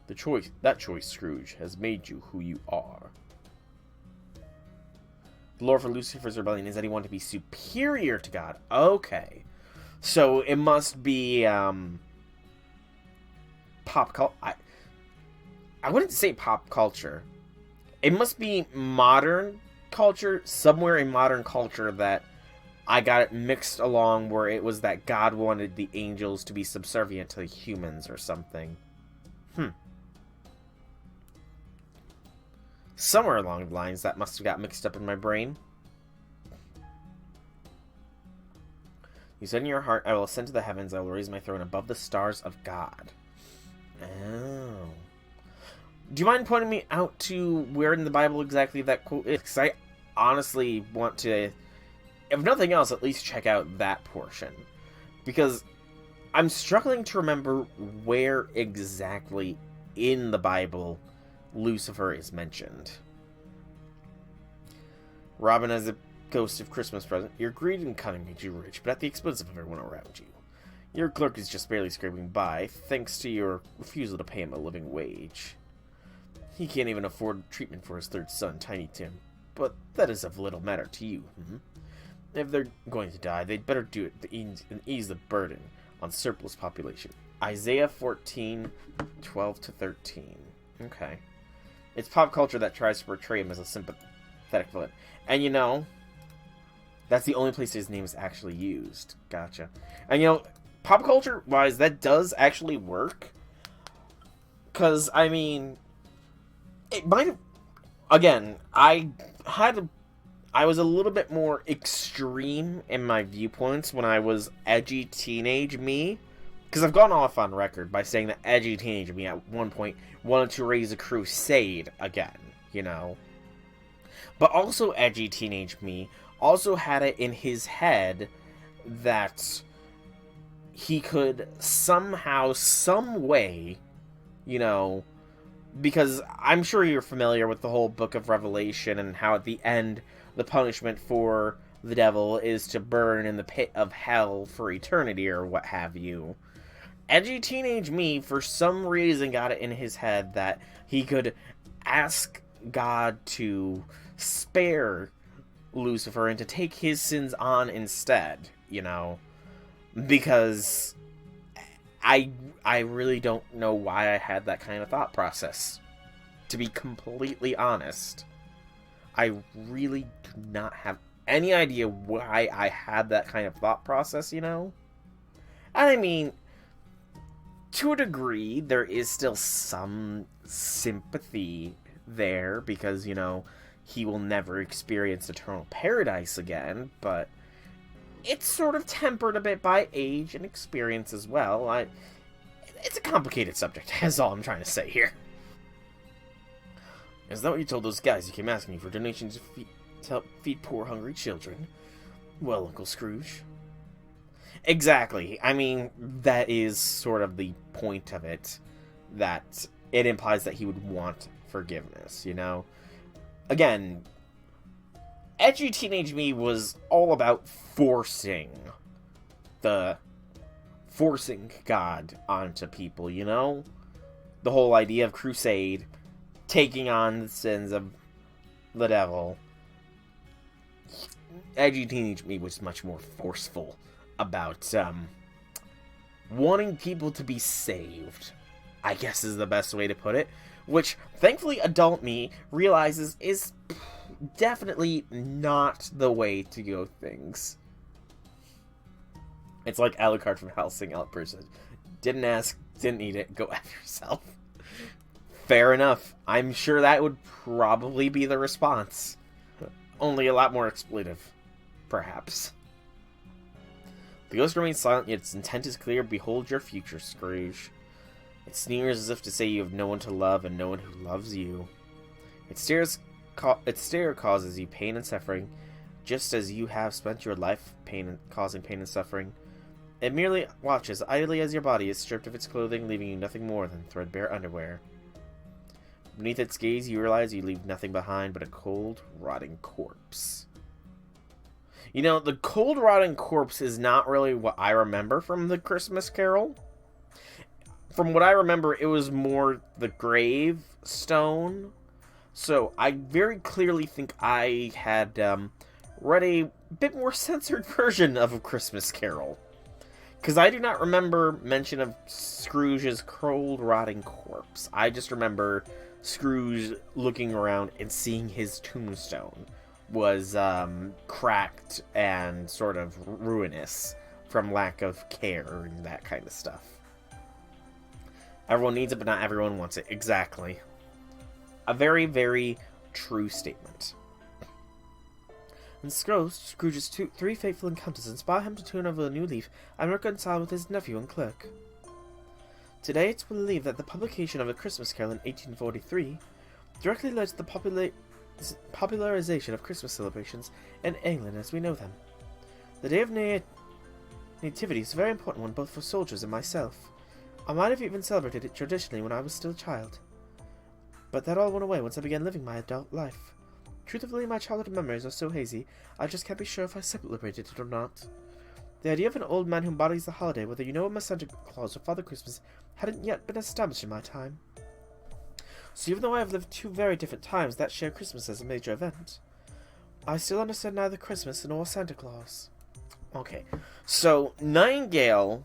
That choice, Scrooge, has made you who you are. The lore for Lucifer's rebellion is that he wanted to be superior to God. Okay. So it must be, pop culture. I wouldn't say pop culture. It must be modern culture, somewhere in modern culture that I got it mixed along, where it was that God wanted the angels to be subservient to the humans or something. Somewhere along the lines that must have got mixed up in my brain. You said in your heart, I will ascend to the heavens, I will raise my throne above the stars of God. Oh. Do you mind pointing me out to where in the Bible exactly that quote is? Because I honestly want to, if nothing else, at least check out that portion. Because I'm struggling to remember where exactly in the Bible Lucifer is mentioned. Robin as a ghost of Christmas present. Your greed and cunning made you rich, but at the expense of everyone around you. Your clerk is just barely scraping by, thanks to your refusal to pay him a living wage. He can't even afford treatment for his third son, Tiny Tim, but that is of little matter to you. If they're going to die, they'd better do it and ease the burden on surplus population. Isaiah 14:12-13. Okay. It's pop culture that tries to portray him as a sympathetic villain. And you know, that's the only place his name is actually used. Gotcha. And you know, pop culture-wise, that does actually work. Because, I mean, it might have... Again, I was a little bit more extreme in my viewpoints when I was edgy teenage me. Because I've gone off on record by saying that edgy teenage me at one point wanted to raise a crusade again, you know. But also edgy teenage me also had it in his head that he could somehow, some way, you know, because I'm sure you're familiar with the whole Book of Revelation and how at the end the punishment for the devil is to burn in the pit of hell for eternity or what have you. Edgy teenage me, for some reason, got it in his head that he could ask God to spare Lucifer and to take his sins on instead, you know, because I really don't know why I had that kind of thought process, to be completely honest. I really do not have any idea why I had that kind of thought process, you know? And I mean, to a degree, there is still some sympathy there, because, you know, he will never experience eternal paradise again, but it's sort of tempered a bit by age and experience as well. It's a complicated subject, that's all I'm trying to say here. Is that what you told those guys who came asking you for donations to help feed poor, hungry children? Well, Uncle Scrooge. Exactly. I mean, that is sort of the point of it, that it implies that he would want forgiveness, you know? Again, edgy teenage me was all about forcing God onto people, you know? The whole idea of crusade, taking on the sins of the devil. Edgy teenage me was much more forceful about wanting people to be saved, I guess is the best way to put it, which thankfully adult me realizes is definitely not the way to go things. It's like Alucard from Hellsing Outburst said, didn't ask, didn't eat it, go F yourself. Fair enough. I'm sure that would probably be the response. Only a lot more expletive, perhaps. The ghost remains silent, yet its intent is clear. Behold your future, Scrooge. It sneers as if to say you have no one to love and no one who loves you. Its stare causes you pain and suffering, just as you have spent your life causing pain and suffering. It merely watches idly as your body is stripped of its clothing, leaving you nothing more than threadbare underwear. Beneath its gaze, you realize you leave nothing behind but a cold, rotting corpse. You know, the cold, rotting corpse is not really what I remember from the Christmas Carol. From what I remember, it was more the gravestone. So I very clearly think I had read a bit more censored version of A Christmas Carol. Because I do not remember mention of Scrooge's cold, rotting corpse. I just remember Scrooge looking around and seeing his tombstone was cracked and sort of ruinous from lack of care and that kind of stuff. Everyone needs it, but not everyone wants it. Exactly. A very, very true statement. And Scrooge's three fateful encounters inspire him to turn over a new leaf and reconcile with his nephew and clerk. Today it's believed that the publication of A Christmas Carol in 1843 directly led to the popularization of Christmas celebrations in England as we know them. The day of Nativity is a very important one both for soldiers and myself. I might have even celebrated it traditionally when I was still a child. But that all went away once I began living my adult life. Truthfully, my childhood memories are so hazy, I just can't be sure if I celebrated it or not. The idea of an old man who embodies the holiday, whether you know him as Santa Claus or Father Christmas, hadn't yet been established in my time. So even though I have lived two very different times that share Christmas as a major event, I still understand neither Christmas nor Santa Claus. Okay, so Nightingale...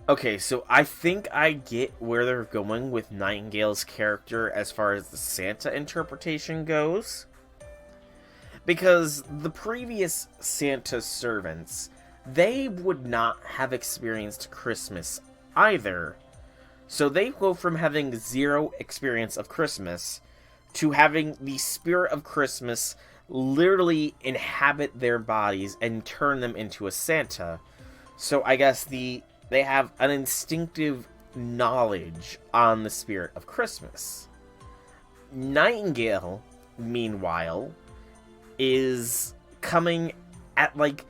Okay, so I think I get where they're going with Nightingale's character as far as the Santa interpretation goes. Because the previous Santa servants, they would not have experienced Christmas either. So they go from having zero experience of Christmas to having the spirit of Christmas literally inhabit their bodies and turn them into a Santa. So I guess they have an instinctive knowledge on the spirit of Christmas. Nightingale, meanwhile, is coming at, like,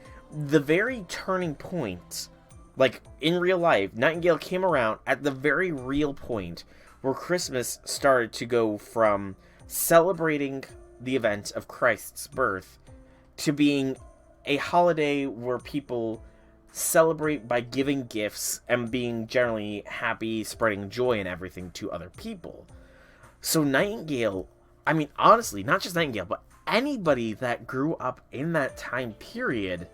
the very turning point. Like, in real life, Nightingale came around at the very real point where Christmas started to go from celebrating the event of Christ's birth to being a holiday where people celebrate by giving gifts and being generally happy, spreading joy and everything to other people. So Nightingale, I mean, honestly, not just Nightingale, but anybody that grew up in that time period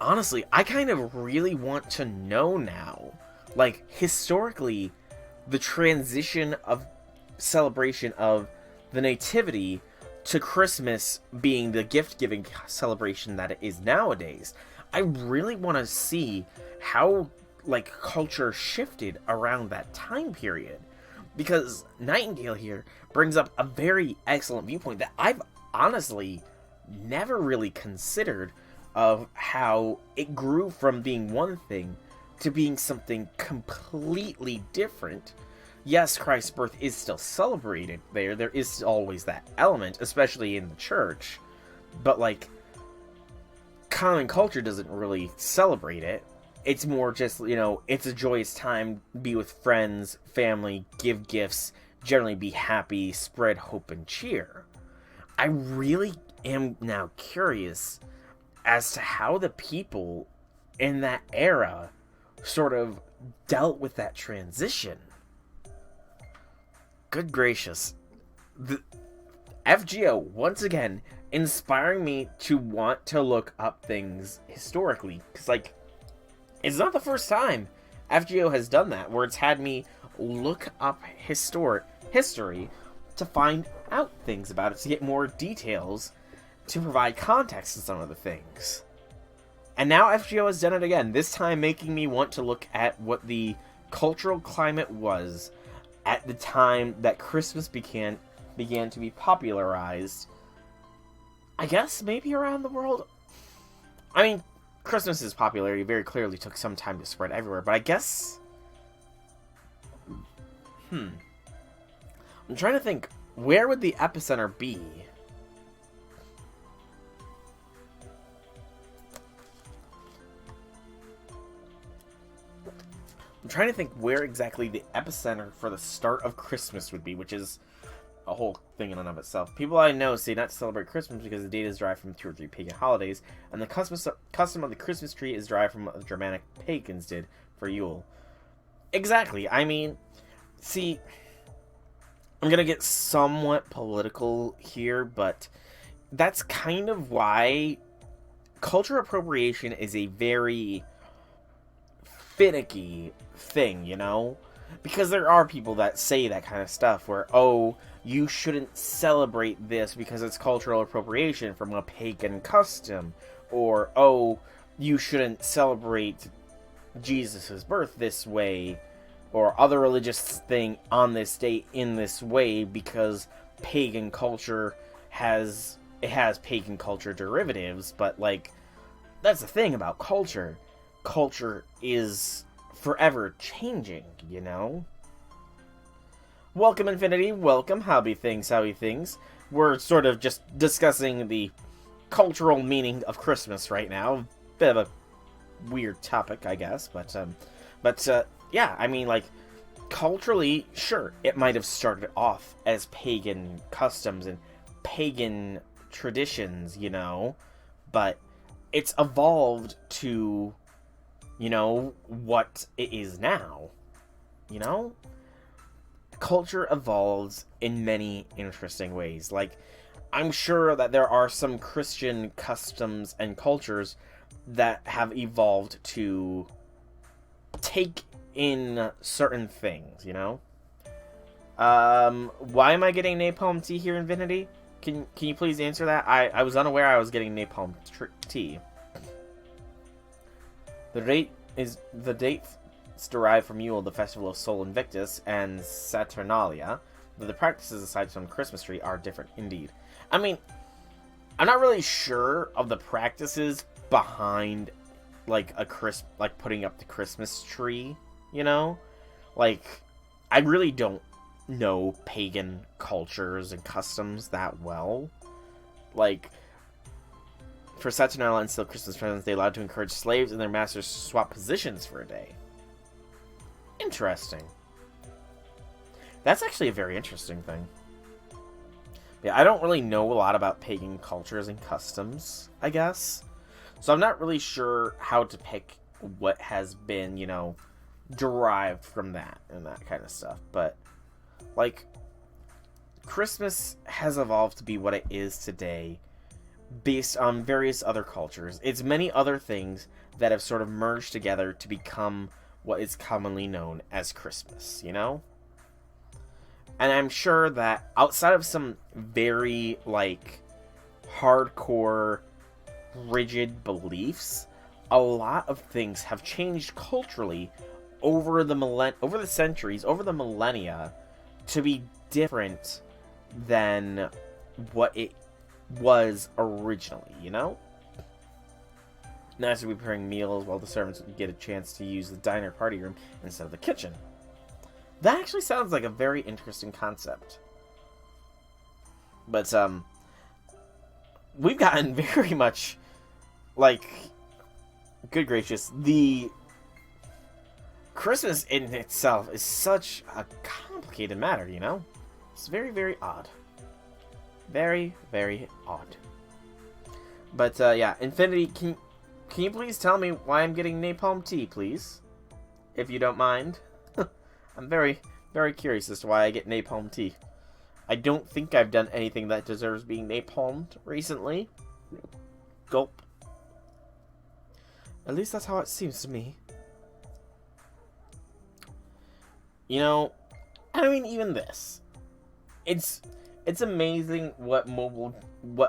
honestly, I kind of really want to know now. Like, historically, the transition of celebration of the Nativity to Christmas being the gift-giving celebration that it is nowadays. I really want to see how, like, culture shifted around that time period. Because Nightingale here brings up a very excellent viewpoint that I've honestly never really considered, of how it grew from being one thing to being something completely different. Yes, Christ's birth is still celebrated there. There is always that element, especially in the church. But, like, common culture doesn't really celebrate it. It's more just, you know, it's a joyous time, be with friends, family, give gifts, generally be happy, spread hope and cheer. I really am now curious as to how the people in that era sort of dealt with that transition. Good gracious. The FGO, once again, inspiring me to want to look up things historically. Because, like, it's not the first time FGO has done that, where it's had me look up history to find out things about it, to get more details, to provide context to some of the things. And now FGO has done it again, this time making me want to look at what the cultural climate was at the time that Christmas began to be popularized. I guess maybe around the world? I mean, Christmas's popularity very clearly took some time to spread everywhere, but I guess... I'm trying to think, where would the epicenter be? I'm trying to think where exactly the epicenter for the start of Christmas would be, which is a whole thing in and of itself. People I know say not to celebrate Christmas because the date is derived from 2 or 3 pagan holidays, and the custom of the Christmas tree is derived from what the Germanic pagans did for Yule. Exactly. I mean, see, I'm gonna get somewhat political here, but that's kind of why culture appropriation is a very finicky thing, you know? Because there are people that say that kind of stuff where, oh, you shouldn't celebrate this because it's cultural appropriation from a pagan custom. Or, oh, you shouldn't celebrate Jesus' birth this way, or other religious thing on this date in this way because pagan culture has pagan culture derivatives. But, like, that's the thing about culture. Culture is forever changing, you know? Welcome, Infinity. Welcome. Howdy things. We're sort of just discussing the cultural meaning of Christmas right now. Bit of a weird topic, I guess, but yeah, I mean, like, culturally, sure, it might have started off as pagan customs and pagan traditions, you know, but it's evolved to, you know, what it is now, you know? Culture evolves in many interesting ways. Like, I'm sure that there are some Christian customs and cultures that have evolved to take in certain things, you know? Why am I getting napalm tea here, Infinity? Can you please answer that? I was unaware I was getting napalm tea. The dates derived from Yule, the festival of Sol Invictus, and Saturnalia, though the practices aside from Christmas tree are different indeed. I mean, I'm not really sure of the practices behind, like, putting up the Christmas tree, you know? Like, I really don't know pagan cultures and customs that well. Like, for Saturnalia and still Christmas presents, they allowed to encourage slaves and their masters to swap positions for a day. Interesting. That's actually a very interesting thing. Yeah, I don't really know a lot about pagan cultures and customs, I guess. So I'm not really sure how to pick what has been, you know, derived from that and that kind of stuff. But, like, Christmas has evolved to be what it is today based on various other cultures. It's many other things that have sort of merged together to become what is commonly known as Christmas, you know? And I'm sure that outside of some very, like, hardcore, rigid beliefs, a lot of things have changed culturally over the centuries, over the millennia, to be different than what it was originally, you know? Nice to be preparing meals while the servants get a chance to use the diner party room instead of the kitchen. That actually sounds like a very interesting concept. But, we've gotten very much, like, good gracious, the Christmas in itself is such a complicated matter, you know? It's very, very odd. Very, very odd. But, yeah, Infinity, can you please tell me why I'm getting napalm tea, please? If you don't mind. I'm very, very curious as to why I get napalm tea. I don't think I've done anything that deserves being napalmed recently. Gulp. At least that's how it seems to me. You know, I mean, even this. It's amazing what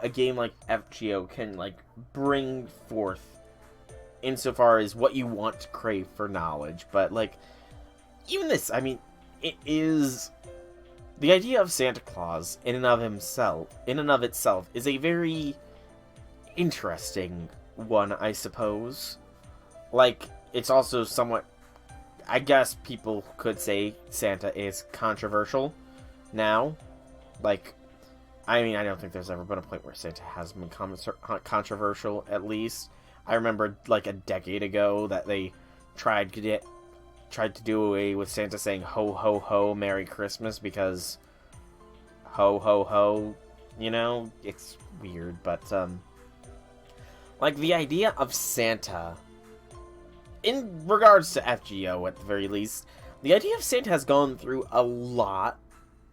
a game like FGO can, like, bring forth insofar as what you want to crave for knowledge. But, like, even this, I mean, it is... The idea of Santa Claus, in and of itself, is a very interesting one, I suppose. Like, it's also somewhat... I guess people could say Santa is controversial now. Like, I mean, I don't think there's ever been a point where Santa has been controversial, at least. I remember, like, a decade ago that they tried to do away with Santa saying ho ho ho Merry Christmas because ho ho ho, you know, it's weird, but like the idea of Santa, in regards to FGO at the very least, the idea of Santa has gone through a lot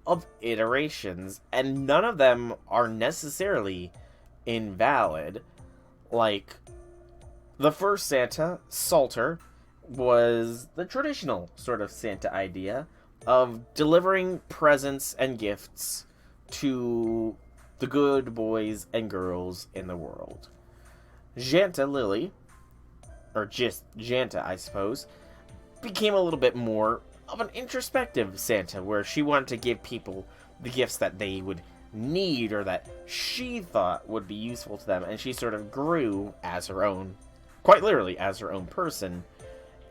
of iterations, and none of them are necessarily invalid. Like, the first Santa, Salter, was the traditional sort of Santa idea of delivering presents and gifts to the good boys and girls in the world. Janta Lily, or just Janta, I suppose, became a little bit more of an introspective Santa, where she wanted to give people the gifts that they would need or that she thought would be useful to them, and she sort of grew as her own, quite literally as her own person,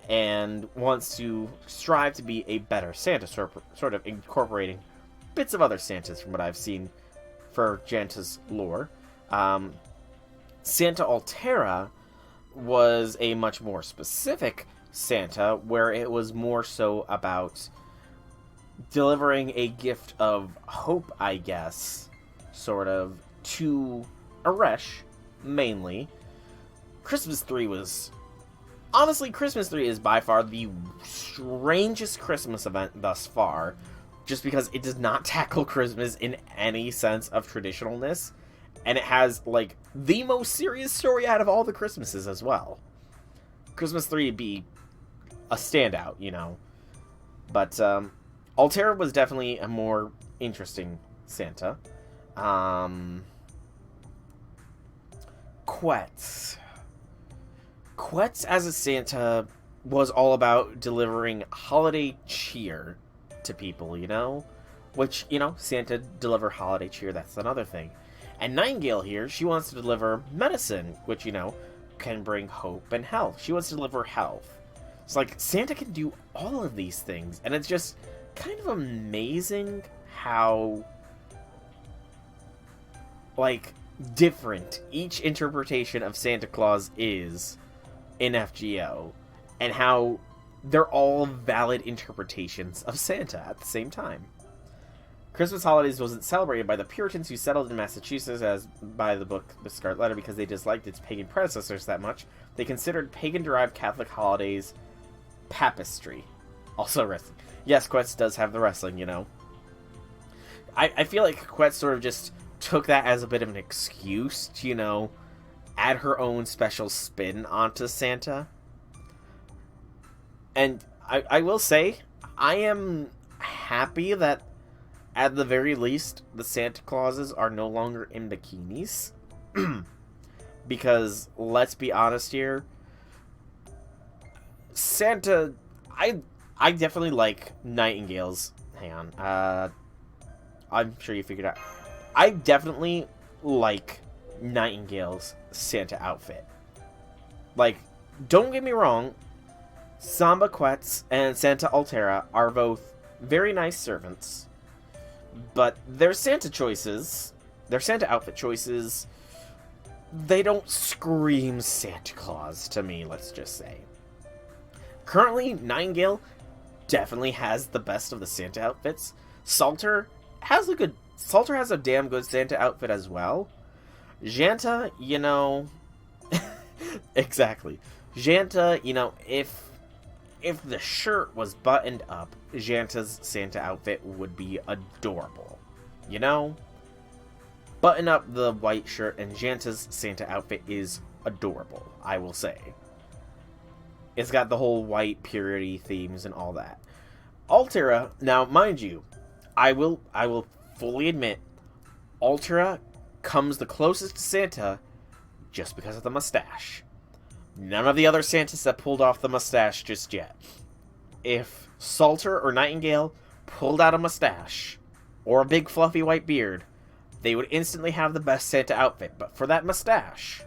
and wants to strive to be a better Santa, sort of incorporating bits of other Santas from what I've seen for Janta's lore. Santa Altera was a much more specific Santa, where it was more so about delivering a gift of hope, I guess, sort of, to Aresh, mainly. Christmas 3 was... Honestly, Christmas 3 is by far the strangest Christmas event thus far, just because it does not tackle Christmas in any sense of traditionalness, and it has, like, the most serious story out of all the Christmases as well. Christmas 3 would be a standout, you know. But, Altera was definitely a more interesting Santa. Quetz. Quetz as a Santa was all about delivering holiday cheer to people, you know? Which, you know, Santa deliver holiday cheer, that's another thing. And Nightingale here, she wants to deliver medicine, which, you know, can bring hope and health. She wants to deliver health. It's like, Santa can do all of these things, and it's just kind of amazing how, like, different each interpretation of Santa Claus is in FGO, and how they're all valid interpretations of Santa at the same time. Christmas holidays wasn't celebrated by the Puritans who settled in Massachusetts as by the book The Scarlet Letter because they disliked its pagan predecessors that much. They considered pagan-derived Catholic holidays papistry. Also wrestling. Yes, Quetz does have the wrestling, you know. I feel like Quetz sort of just took that as a bit of an excuse to, add her own special spin onto Santa. And I will say, I am happy that, at the very least, the Santa Clauses are no longer in bikinis. Because, let's be honest here, Santa... I definitely like Nightingale's... Hang on. I'm sure you figured out. I definitely like Nightingale's Santa outfit. Like, don't get me wrong, Samba Quetz and Santa Altera are both very nice servants, but their Santa choices, their Santa outfit choices, they don't scream Santa Claus to me, let's just say. Currently, Nightingale definitely has the best of the Santa outfits. Salter has a damn good Santa outfit as well. Janta, exactly. Janta, if the shirt was buttoned up, Janta's Santa outfit would be adorable. Button up the white shirt and Janta's Santa outfit is adorable, I will say. It's got the whole white purity themes and all that. Altera, now mind you, I will fully admit, Altera comes the closest to Santa just because of the mustache. None of the other Santas have pulled off the mustache just yet. If Salter or Nightingale pulled out a mustache, or a big fluffy white beard, they would instantly have the best Santa outfit. But for that mustache,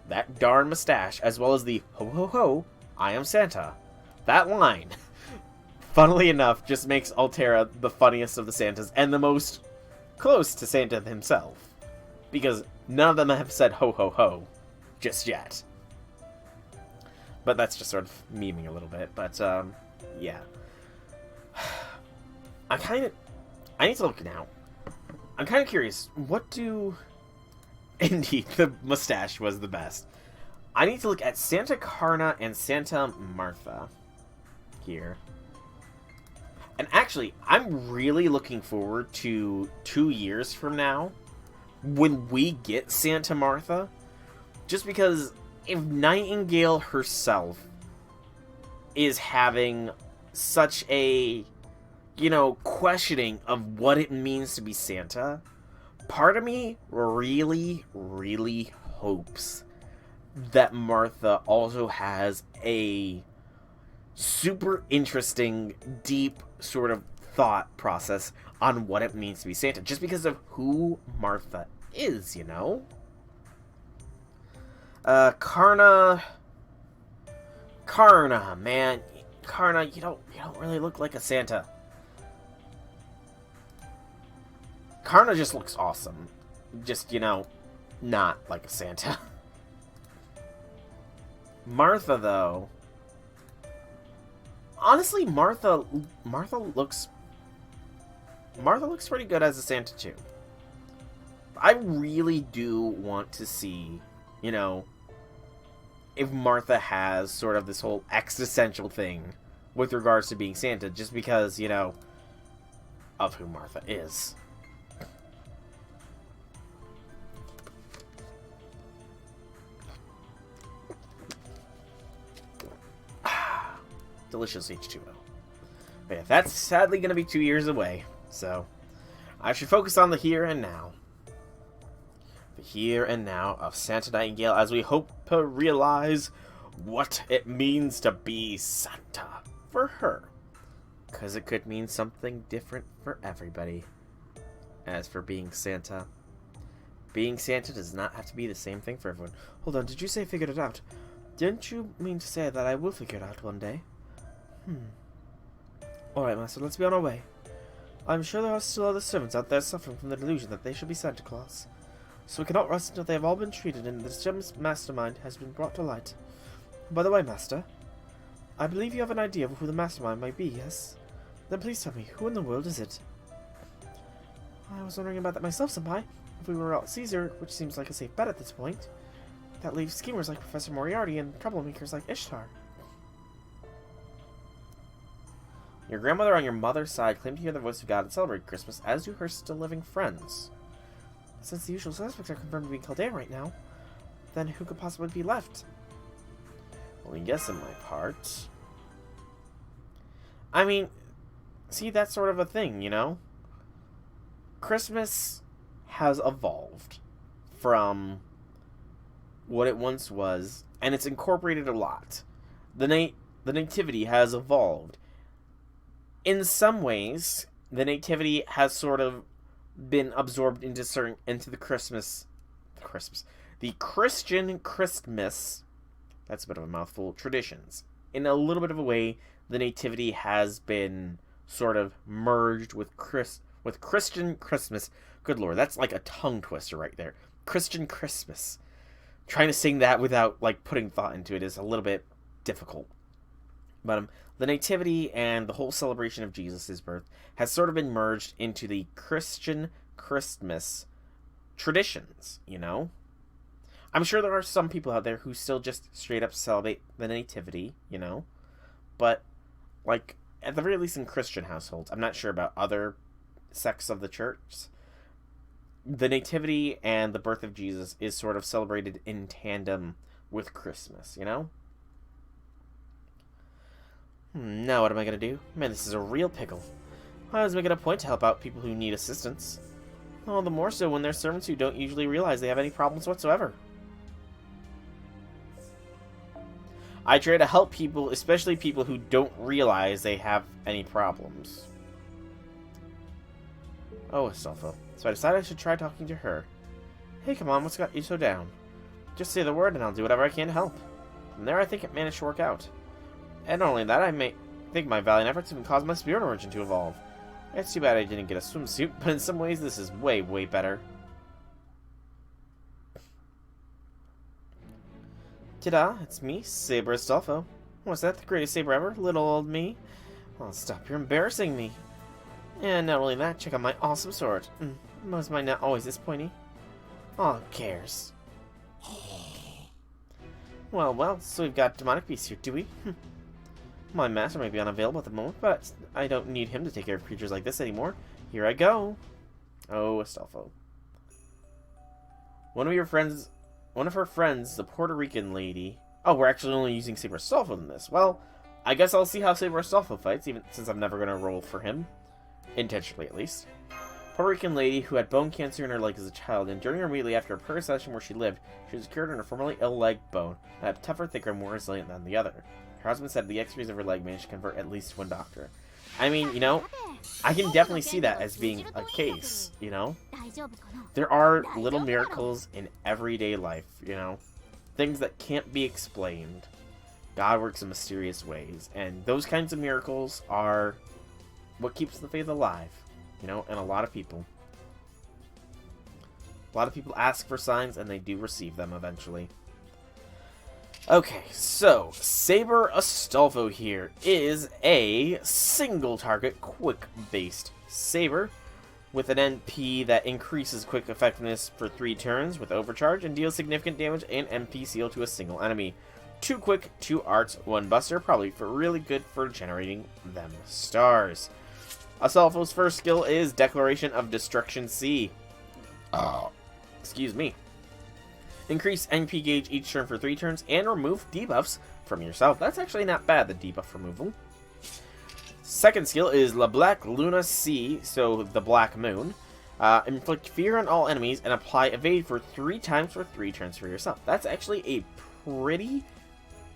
that darn mustache, as well as the ho ho ho, I am Santa, that line, funnily enough, just makes Altera the funniest of the Santas and the most close to Santa himself. Because none of them have said ho ho ho just yet. But that's just sort of memeing a little bit. But, yeah. I need to look now. I'm kind of curious. What do... Indeed, the mustache was the best. I need to look at Santa Carna and Santa Martha here. And actually, I'm really looking forward to 2 years from now when we get Santa Martha. Just because if Nightingale herself is having such a, questioning of what it means to be Santa, part of me really, really hopes that Martha also has a super interesting, deep sort of thought process on what it means to be Santa, just because of who Martha is, Carna, man, Carna, you don't really look like a Santa. Carna just looks awesome. Just, not like a Santa. Martha, though. Honestly, Martha looks pretty good as a Santa, too. I really do want to see, if Martha has sort of this whole existential thing with regards to being Santa, just because, of who Martha is. Delicious H2O. But yeah, that's sadly going to be 2 years away, so I should focus on the here and now. The here and now of Santa Nightingale, as we hope to realize what it means to be Santa for her. Because it could mean something different for everybody. As for being Santa does not have to be the same thing for everyone. Hold on, did you say figured it out? Didn't you mean to say that I will figure it out one day? Alright, Master, let's be on our way. I'm sure there are still other servants out there suffering from the delusion that they should be Santa Claus. So we cannot rest until they have all been treated and the gem's mastermind has been brought to light. By the way, Master, I believe you have an idea of who the mastermind might be, yes? Then please tell me, who in the world is it? I was wondering about that myself, Senpai. If we were out Caesar, which seems like a safe bet at this point, that leaves schemers like Professor Moriarty and troublemakers like Ishtar. Your grandmother on your mother's side claimed to hear the voice of God and celebrate Christmas, as do her still living friends. Since the usual suspects are confirmed to be Caldea right now, then who could possibly be left? Well, guess in my part. I mean, see, that's sort of a thing, you know? Christmas has evolved from what it once was, and it's incorporated a lot. The nativity has evolved. In some ways, the nativity has sort of been absorbed into the Christian Christmas, that's a bit of a mouthful, traditions. In a little bit of a way, the nativity has been sort of merged with Christian Christmas. Good lord, that's like a tongue twister right there. Christian Christmas. Trying to sing that without like putting thought into it is a little bit difficult. But the nativity and the whole celebration of Jesus' birth has sort of been merged into the Christian Christmas traditions, you know? I'm sure there are some people out there who still just straight up celebrate the nativity, you know? But, like, at the very least in Christian households, I'm not sure about other sects of the church, the nativity and the birth of Jesus is sort of celebrated in tandem with Christmas, you know? Now what am I gonna do? Man, this is a real pickle. I always make it a point to help out people who need assistance. All the more so when they're servants who don't usually realize they have any problems whatsoever. I try to help people, especially people who don't realize they have any problems. Oh, Astolfo. So I decided I should try talking to her. Hey, come on, what's got you so down? Just say the word and I'll do whatever I can to help. From there, I think it managed to work out. And not only that, I may think my valiant efforts even caused my spirit origin to evolve. It's too bad I didn't get a swimsuit, but in some ways this is way, way better. Ta-da, it's me, Saber Astolfo. Was that the greatest saber ever, little old me? Oh, stop, you're embarrassing me. And not only that, check out my awesome sword. Was mine not always this pointy? Oh, who cares? Well, so we've got Demonic Beast here, do we? My master might be unavailable at the moment, but I don't need him to take care of creatures like this anymore. Here I go. Oh, Astolfo. One of her friends, the Puerto Rican lady... Oh, we're actually only using Saber Astolfo in this. Well, I guess I'll see how Saber Astolfo fights, even since I'm never going to roll for him. Intentionally, at least. Puerto Rican lady who had bone cancer in her leg as a child, and during or immediately after a prayer session where she lived, she was cured in her formerly ill leg bone, and had tougher, thicker, and more resilient than the other. Her husband said the x-rays of her leg managed to convert at least one doctor. I mean, you know, I can definitely see that as being a case, you know? There are little miracles in everyday life, you know? Things that can't be explained. God works in mysterious ways, and those kinds of miracles are what keeps the faith alive, you know, and a lot of people ask for signs, and they do receive them eventually. Okay, so Saber Astolfo here is a single target quick based saber with an NP that increases quick effectiveness for 3 turns with overcharge and deals significant damage and MP seal to a single enemy. 2 quick, 2 arts, 1 buster, probably really good for generating them stars. Astolfo's first skill is Declaration of Destruction C. Excuse me. Increase NP gauge each turn for 3 turns, and remove debuffs from yourself. That's actually not bad, the debuff removal. Second skill is La Black Luna C, so the Black Moon. Inflict fear on all enemies and apply evade for 3 times for 3 turns for yourself. That's actually a pretty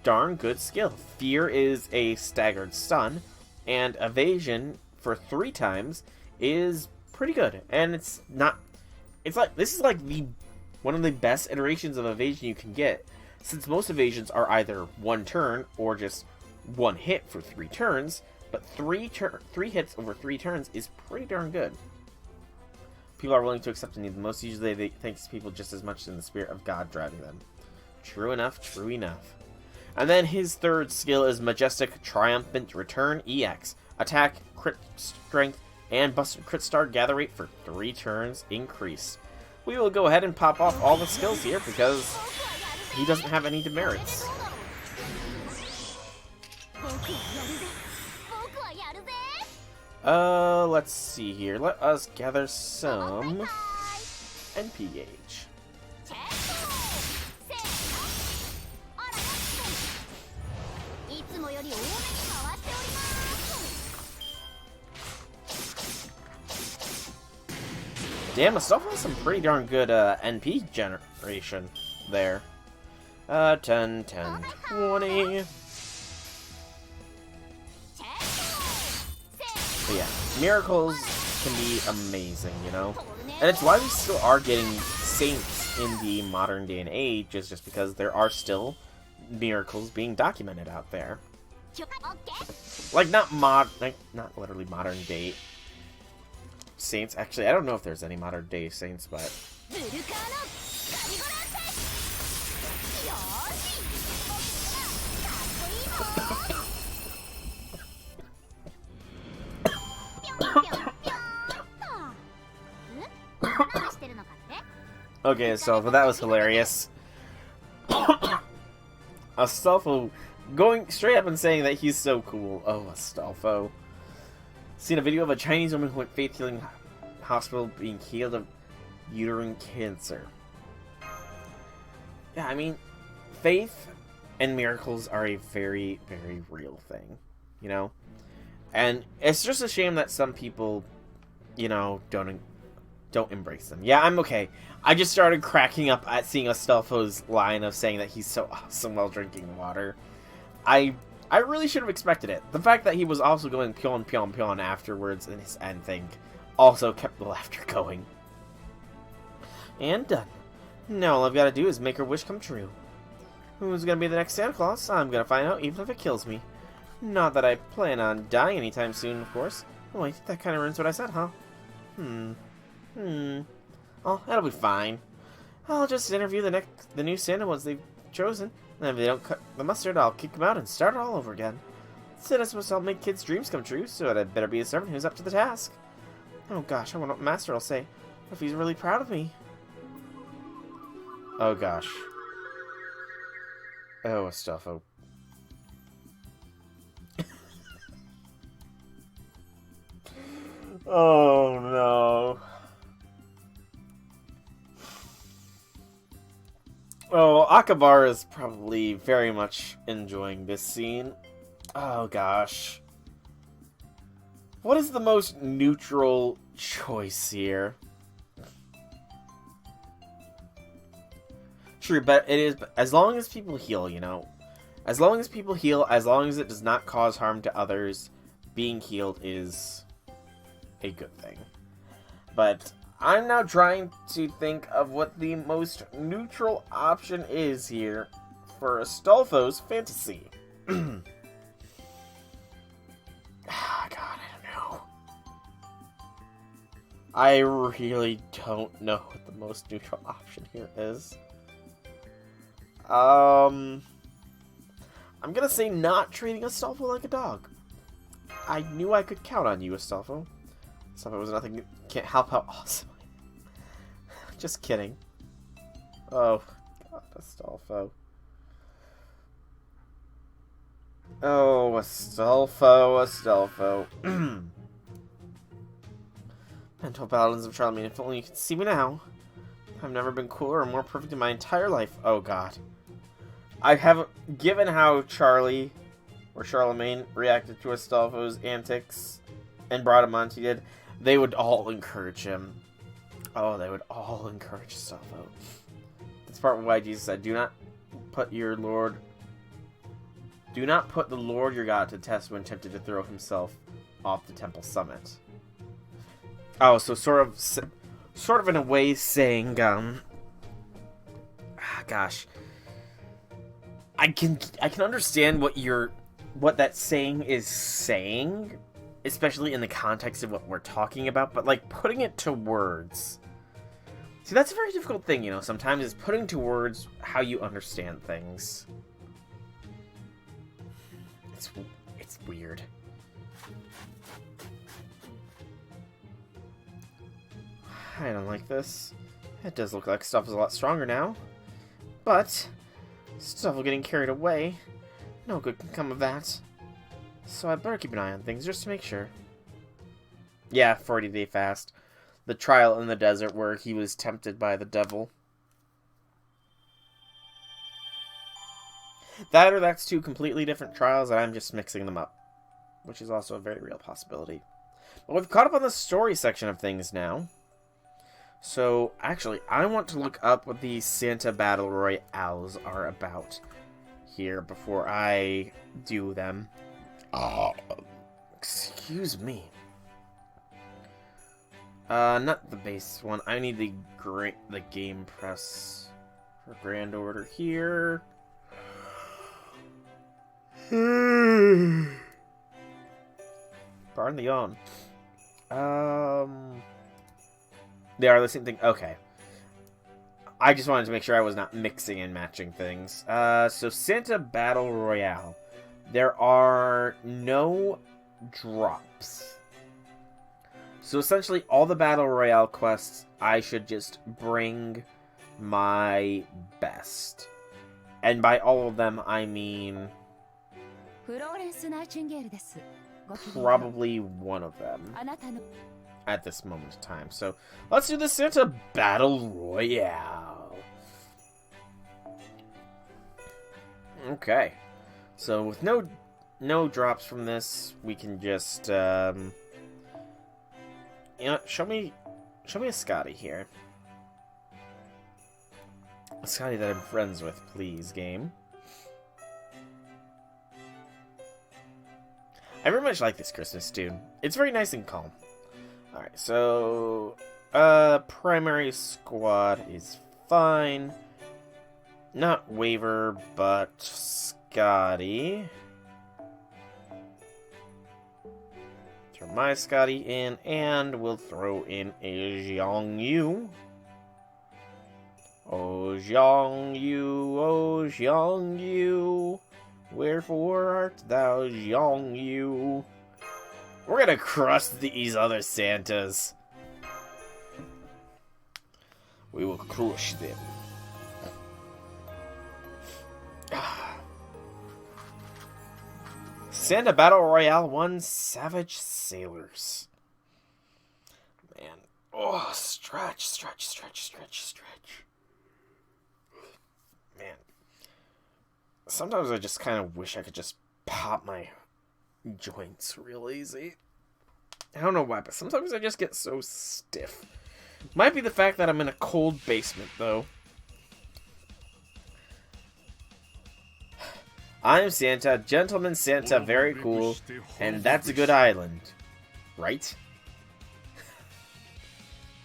darn good skill. Fear is a staggered stun, and evasion for 3 times is pretty good. And this is like one of the best iterations of evasion you can get, since most evasions are either 1 turn or just 1 hit for 3 turns, but 3 hits over 3 turns is pretty darn good. People are willing to accept and need the most. Usually they thanks people just as much in the spirit of God driving them. True enough, true enough. And then his third skill is Majestic Triumphant Return EX. Attack, crit strength, and busted crit star gather rate for 3 turns increased. We will go ahead and pop off all the skills here because he doesn't have any demerits. Let's see here. Let us gather some NP gauge. Damn, Astolfo has some pretty darn good NP generation there. 10, 10, 20. But yeah, miracles can be amazing, you know? And it's why we still are getting saints in the modern day and age, is just because there are still miracles being documented out there. Like, not literally modern day saints. Actually, I don't know if there's any modern day saints, but... Okay, so that was hilarious. Astolfo going straight up and saying that he's so cool. Oh, Astolfo. Seen a video of a Chinese woman who went faith healing hospital being healed of uterine cancer. Yeah, I mean, faith and miracles are a very, very real thing, you know? And it's just a shame that some people, you know, don't embrace them. Yeah, I'm okay. I just started cracking up at seeing Astolfo's line of saying that he's so awesome while drinking water. I really should have expected it. The fact that he was also going pion pion pion afterwards in his end thing also kept the laughter going. And done. Now all I've got to do is make her wish come true. Who's going to be the next Santa Claus? I'm going to find out even if it kills me. Not that I plan on dying anytime soon, of course. Oh wait, that kind of ruins what I said, huh? Oh, that'll be fine. I'll just interview the new Santa once they've chosen. And if they don't cut the mustard, I'll kick them out and start all over again. Santa's supposed to help make kids' dreams come true, so I'd better be a servant who's up to the task. Oh gosh, I wonder what Master will say. What if he's really proud of me? Oh gosh. Oh, Astolfo. Oh no. Oh, Akabara is probably very much enjoying this scene. Oh gosh. What is the most neutral choice here? True, but it is, as long as people heal, you know. As long as people heal, as long as it does not cause harm to others, being healed is a good thing. But I'm now trying to think of what the most neutral option is here for Astolfo's fantasy. God, I don't know. I really don't know what the most neutral option here is. I'm gonna say not treating Astolfo like a dog. I knew I could count on you, Astolfo. Astolfo was nothing. Can't help how awesome. Just kidding. Oh, God, Astolfo. Oh, Astolfo, Astolfo. Mental paladins of Charlemagne, if only you could see me now. I've never been cooler or more perfect in my entire life. Oh, God. I haven't, given how Charlie, or Charlemagne, reacted to Astolfo's antics and brought him on, he did, they would all encourage him. Oh, they would all encourage Astolfo. That's part of why Jesus said, do not put the Lord your God to test when tempted to throw himself off the temple summit. Oh, so sort of in a way saying, gosh, I can understand what that saying is saying, especially in the context of what we're talking about, but like putting it to words. See, that's a very difficult thing, you know, sometimes is putting to words how you understand things. It's weird. I don't like this. It does look like stuff is a lot stronger now. But stuff is getting carried away. No good can come of that. So I better keep an eye on things just to make sure. Yeah, 40-day fast. the trial in the desert where he was tempted by the devil. That or that's two completely different trials and I'm just mixing them up, which is also a very real possibility. But we've caught up on the story section of things now. So, actually, I want to look up what these Santa Battle Royales are about here before I do them. Excuse me. Not the base one. I need the game press for Grand Order here. Pardon the yawn. They are the same thing. Okay. I just wanted to make sure I was not mixing and matching things. So Santa Battle Royale. There are no drops. So essentially all the Battle Royale quests, I should just bring my best. And by all of them, I mean probably one of them at this moment in time. So let's do the Santa Battle Royale. Okay. So with no drops from this, we can just you know, show me a Scotty here. A Scotty that I'm friends with, please, game. I very much like this Christmas tune. It's very nice and calm. Alright, so primary squad is fine. Not Waver, but Scotty. Throw my Scotty in, and we'll throw in a Zhang Yu. Oh, Zhang Yu, oh, Zhang Yu. Wherefore art thou, Zhang Yu? We're gonna crush these other Santas. We will crush them. Santa Battle Royale 1 Savage Sailors. Man. Oh, stretch. Man. Sometimes I just kind of wish I could just pop my joints real easy. I don't know why, but sometimes I just get so stiff. Might be the fact that I'm in a cold basement, though. I'm Santa, Gentleman Santa, very cool, and that's a good island. Right?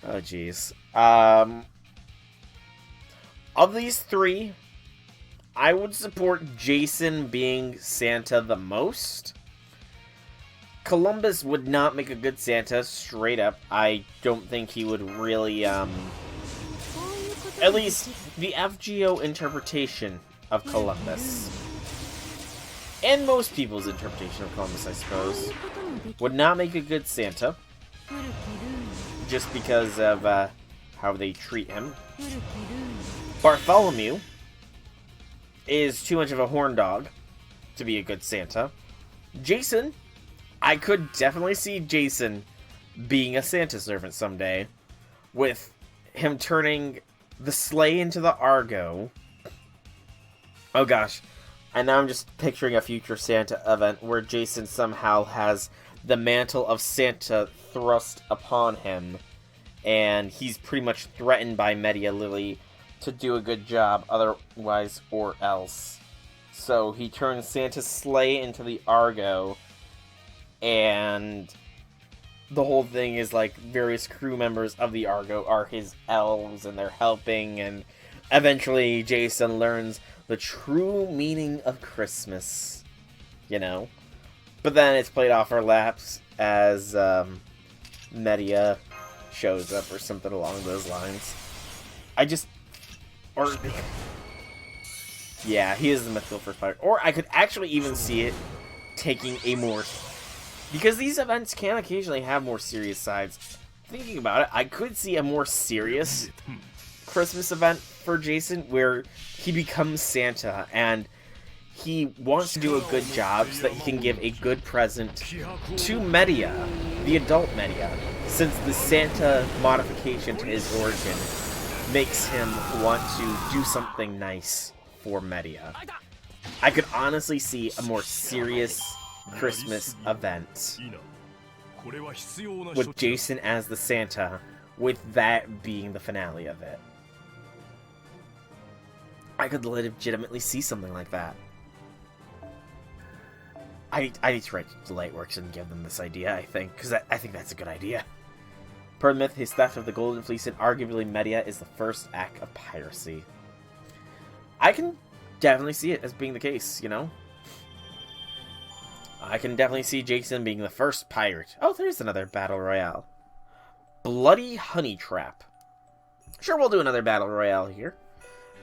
Oh, jeez. Of these three, I would support Jason being Santa the most. Columbus would not make a good Santa, straight up. I don't think he would really, at least the FGO interpretation of Columbus, and most people's interpretation of Columbus, I suppose, would not make a good Santa, just because of how they treat him. Bartholomew is too much of a horn dog to be a good Santa. Jason, I could definitely see Jason being a Santa servant someday, with him turning the sleigh into the Argo. Oh gosh, and now I'm just picturing a future Santa event where Jason somehow has the mantle of Santa thrust upon him, and he's pretty much threatened by Media Lily to do a good job otherwise or else. So he turns Santa's sleigh into the Argo, and the whole thing is like various crew members of the Argo are his elves and they're helping, and eventually Jason learns the true meaning of Christmas, you know? But then it's played off our laps as Media shows up or something along those lines. Yeah, he is the mythical first fighter. Or I could actually even see it taking a more... Because these events can occasionally have more serious sides. Thinking about it, I could see a more serious Christmas event for Jason where he becomes Santa and he wants to do a good job so that he can give a good present to Media, the adult Media. since the Santa modification to his origin makes him want to do something nice for Media. I could honestly see a more serious Christmas event with Jason as the Santa, with that being the finale of it. I could legitimately see something like that. I need to write to Lightworks and give them this idea, I think, because I think that's a good idea. Per myth, his theft of the Golden Fleece and arguably Media is the first act of piracy. I can definitely see it as being the case, you know? I can definitely see Jason being the first pirate. Oh, there's another Battle Royale. Bloody Honey Trap. Sure, we'll do another Battle Royale here.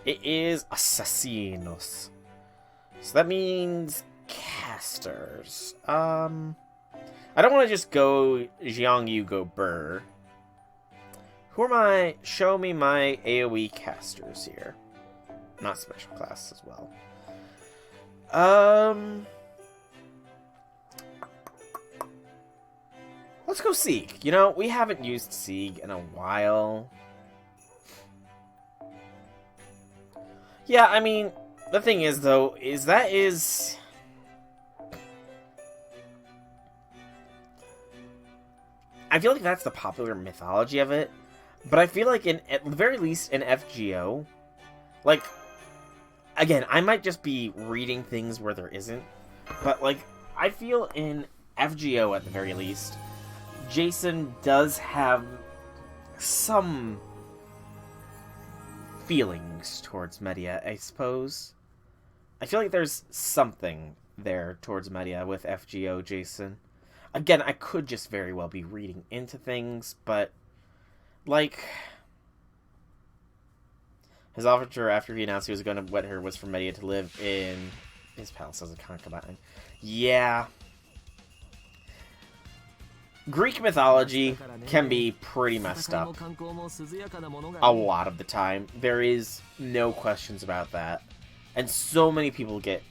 It is Assassinos. So that means casters. I don't want to just go Jiang Yu go Burr. Who are my... Show me my AoE casters here. Not special class as well. Let's go Sieg. You know, we haven't used Sieg in a while. Yeah, I mean, the thing is, though, is that is... I feel like that's the popular mythology of it. But I feel like, at the very least, in FGO, like, again, I might just be reading things where there isn't. But, like, I feel in FGO, at the very least, Jason does have some feelings towards Media, I suppose. I feel like there's something there towards Media with FGO Jason. Again, I could just very well be reading into things, but, like, his offer after he announced he was going to wed her was for Media to live in his palace as a concubine. Yeah. Greek mythology can be pretty messed up a lot of the time. There is no questions about that. And so many people get,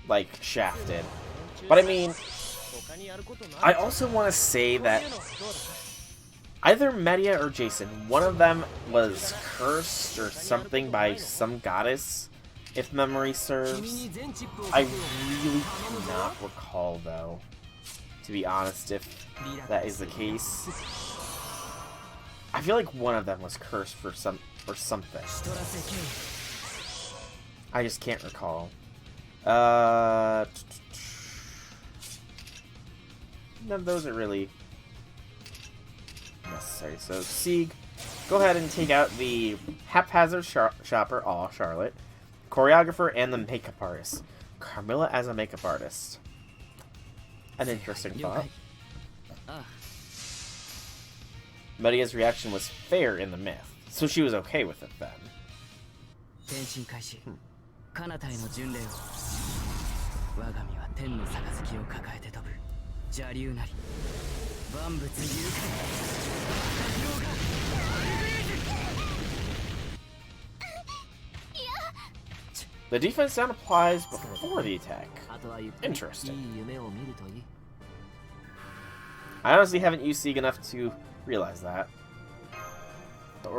like, shafted. But I mean, I also want to say that either Media or Jason, one of them was cursed or something by some goddess, if memory serves. I really cannot recall, though, to be honest, if that is the case. I feel like one of them was cursed for something. I just can't recall. None of those are really necessary. So, Sieg, go ahead and take out the haphazard shopper, Charlotte, choreographer, and the makeup artist. Carmilla as a makeup artist. An interesting thought. Media's reaction was fair in the myth, so she was okay with it then. The defense sound applies before the attack. Interesting. I honestly haven't used Sieg enough to realize that. But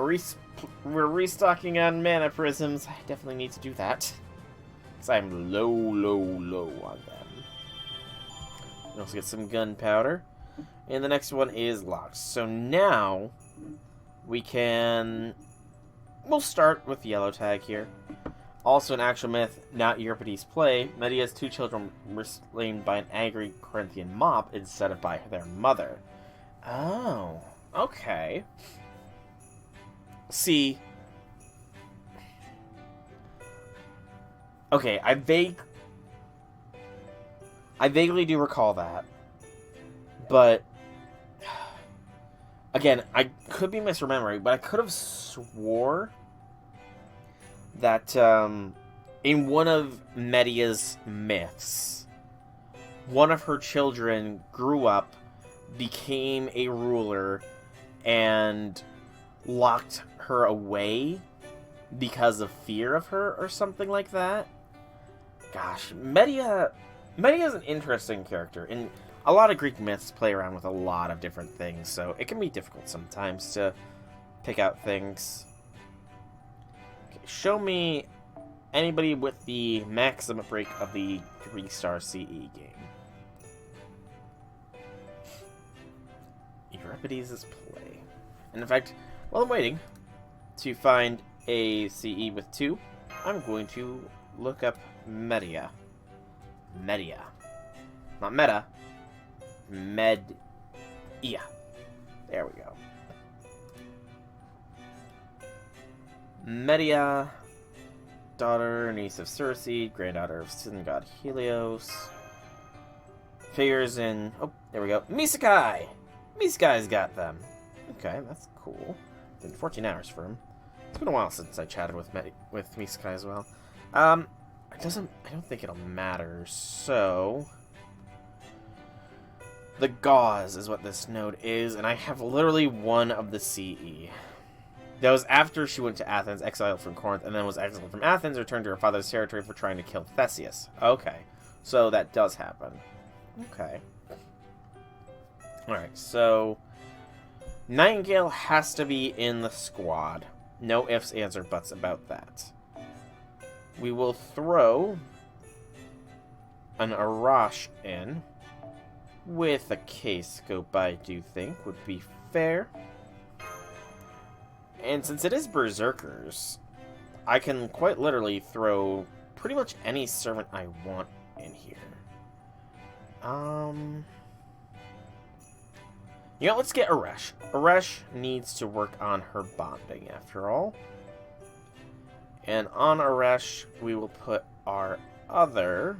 we're restocking on mana prisms. I definitely need to do that. Because I'm low on them. We also get some gunpowder. And the next one is locked. So now we can... We'll start with the yellow tag here. Also an actual myth, not Euripides' play, Medea's two children were slain by an angry Corinthian mob instead of by their mother. Oh, okay. See... Okay, I vaguely do recall that. But... Again, I could be misremembering, but I could have swore that in one of Medea's myths, one of her children grew up, became a ruler, and locked her away because of fear of her or something like that. Gosh, Medea's an interesting character, and a lot of Greek myths play around with a lot of different things, so it can be difficult sometimes to pick out things. Okay, show me anybody with the maximum break of the 3-star CE game. Euripides' play. And in fact, while I'm waiting to find a CE with 2, I'm going to look up Media. Media. Not meta. Med. Yeah. There we go. Media. Daughter, niece of Circe, granddaughter of sun god Helios. Figures in... Oh, there we go. Misakai! Misakai's got them. Okay, that's cool. Been 14 hours for him. It's been a while since I chatted with Misakai as well. I don't think it'll matter, so... The Gauze is what this node is, and I have literally one of the CE. That was after she went to Athens, exiled from Corinth, and then was exiled from Athens, returned to her father's territory for trying to kill Theseus. Okay, so that does happen. Okay. Alright, so... Nightingale has to be in the squad. No ifs, ands, or buts about that. We will throw an Arash in with a K-scope, I do think would be fair. And since it is Berserkers, I can quite literally throw pretty much any servant I want in here. You know, let's get Aresh. Aresh needs to work on her bonding, after all. And on Aresh, we will put our other...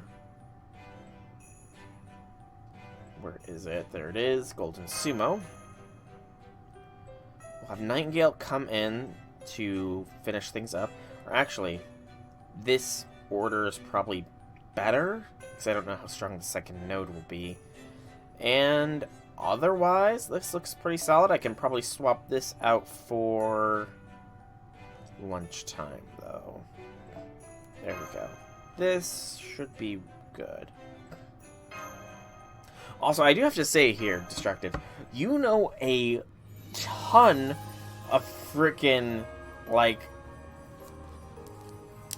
Where is it? There it is. Golden Sumo. We'll have Nightingale come in to finish things up. Or actually, this order is probably better, because I don't know how strong the second node will be. And otherwise, this looks pretty solid. I can probably swap this out for lunchtime, though. There we go. This should be good. Also, I do have to say here, Destructive, you know a ton of frickin', like,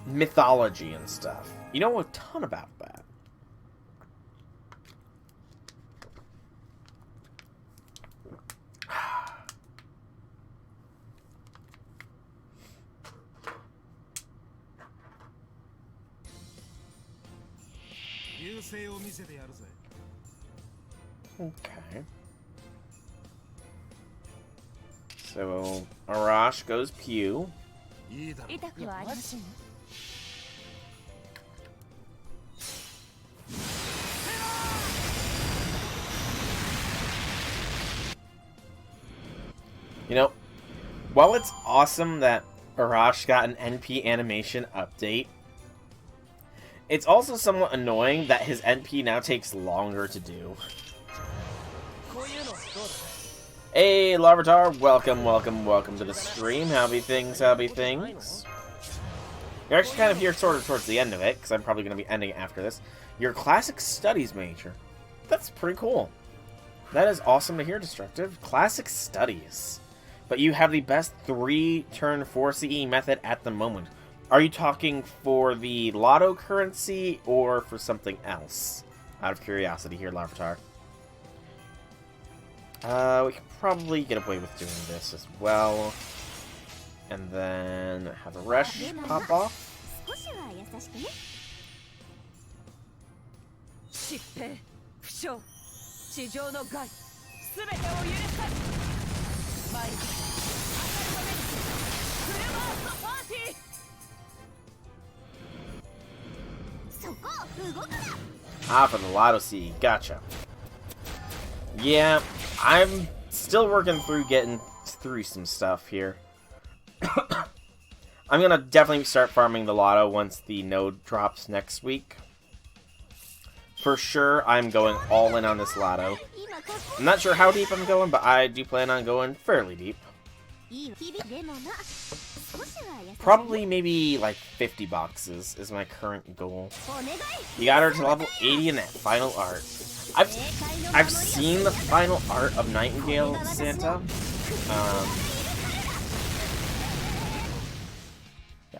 mythology and stuff. You know a ton about that. Okay. So, Arash goes Pew. You know, while it's awesome that Arash got an NP animation update, it's also somewhat annoying that his NP now takes longer to do. Hey, Larvitar, welcome to the stream. Howdy things. You're actually kind of here sort of towards the end of it, because I'm probably going to be ending it after this. You're a Classic Studies major. That's pretty cool. That is awesome to hear, Destructive. Classic Studies. But you have the best 3-turn 4 CE method at the moment. Are you talking for the Lotto currency, or for something else? Out of curiosity here, Larvitar. We can probably get away with doing this as well. And then have a Resh pop off. Ah, for the Lotto CE. Gotcha. Yeah, I'm still working through getting through some stuff here. I'm gonna definitely start farming the Lotto once the node drops next week. For sure, I'm going all in on this Lotto. I'm not sure how deep I'm going, but I do plan on going fairly deep. Probably maybe like 50 boxes is my current goal. You got her to level 80 in that final art. I've seen the final art of Nightingale Santa.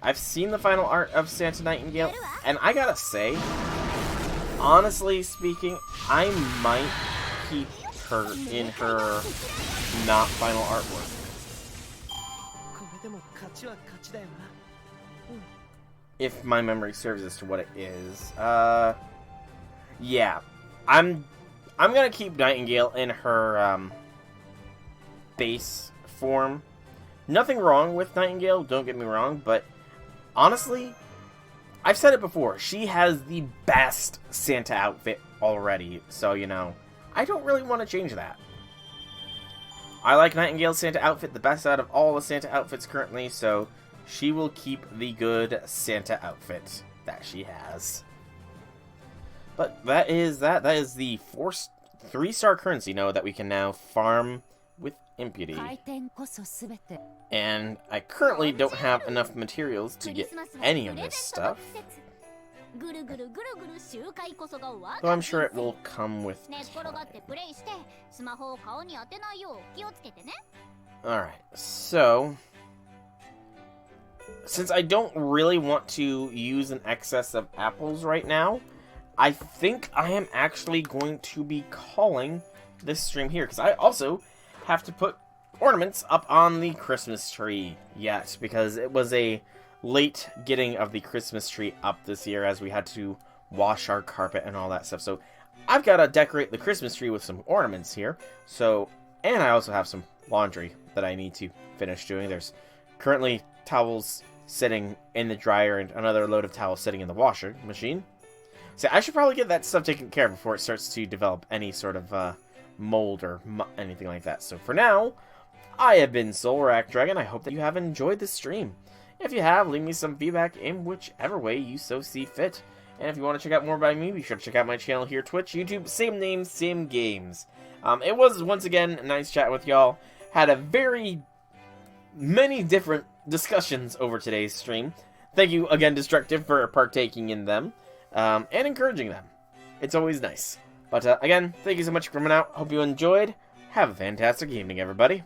I've seen the final art of Santa Nightingale, and I gotta say, honestly speaking, I might keep her in her not final artwork. If my memory serves as to what it is. Yeah. I'm gonna keep Nightingale in her base form. Nothing wrong with Nightingale, don't get me wrong, but honestly, I've said it before, she has the best Santa outfit already, so, you know, I don't really want to change that. I like Nightingale's Santa outfit the best out of all the Santa outfits currently, so she will keep the good Santa outfit that she has. But that is that. That is the 3-star currency node that we can now farm with impunity. And I currently don't have enough materials to get any of this stuff. Though I'm sure it will come with time. Alright, so since I don't really want to use an excess of apples right now, I think I am actually going to be calling this stream here, because I also have to put ornaments up on the Christmas tree yet, because it was a late getting of the Christmas tree up this year as we had to wash our carpet and all that stuff. So I've got to decorate the Christmas tree with some ornaments here. So, and I also have some laundry that I need to finish doing. There's currently towels sitting in the dryer and another load of towels sitting in the washer machine. So I should probably get that stuff taken care of before it starts to develop any sort of mold or anything like that. So for now, I have been Solrak Dragon. I hope that you have enjoyed this stream. If you have, leave me some feedback in whichever way you so see fit. And if you want to check out more by me, be sure to check out my channel here, Twitch, YouTube, same name, same games. It was, once again, a nice chat with y'all. Had a many different discussions over today's stream. Thank you again, Destructive, for partaking in them. And encouraging them. It's always nice. But again, thank you so much for coming out. Hope you enjoyed. Have a fantastic evening, everybody.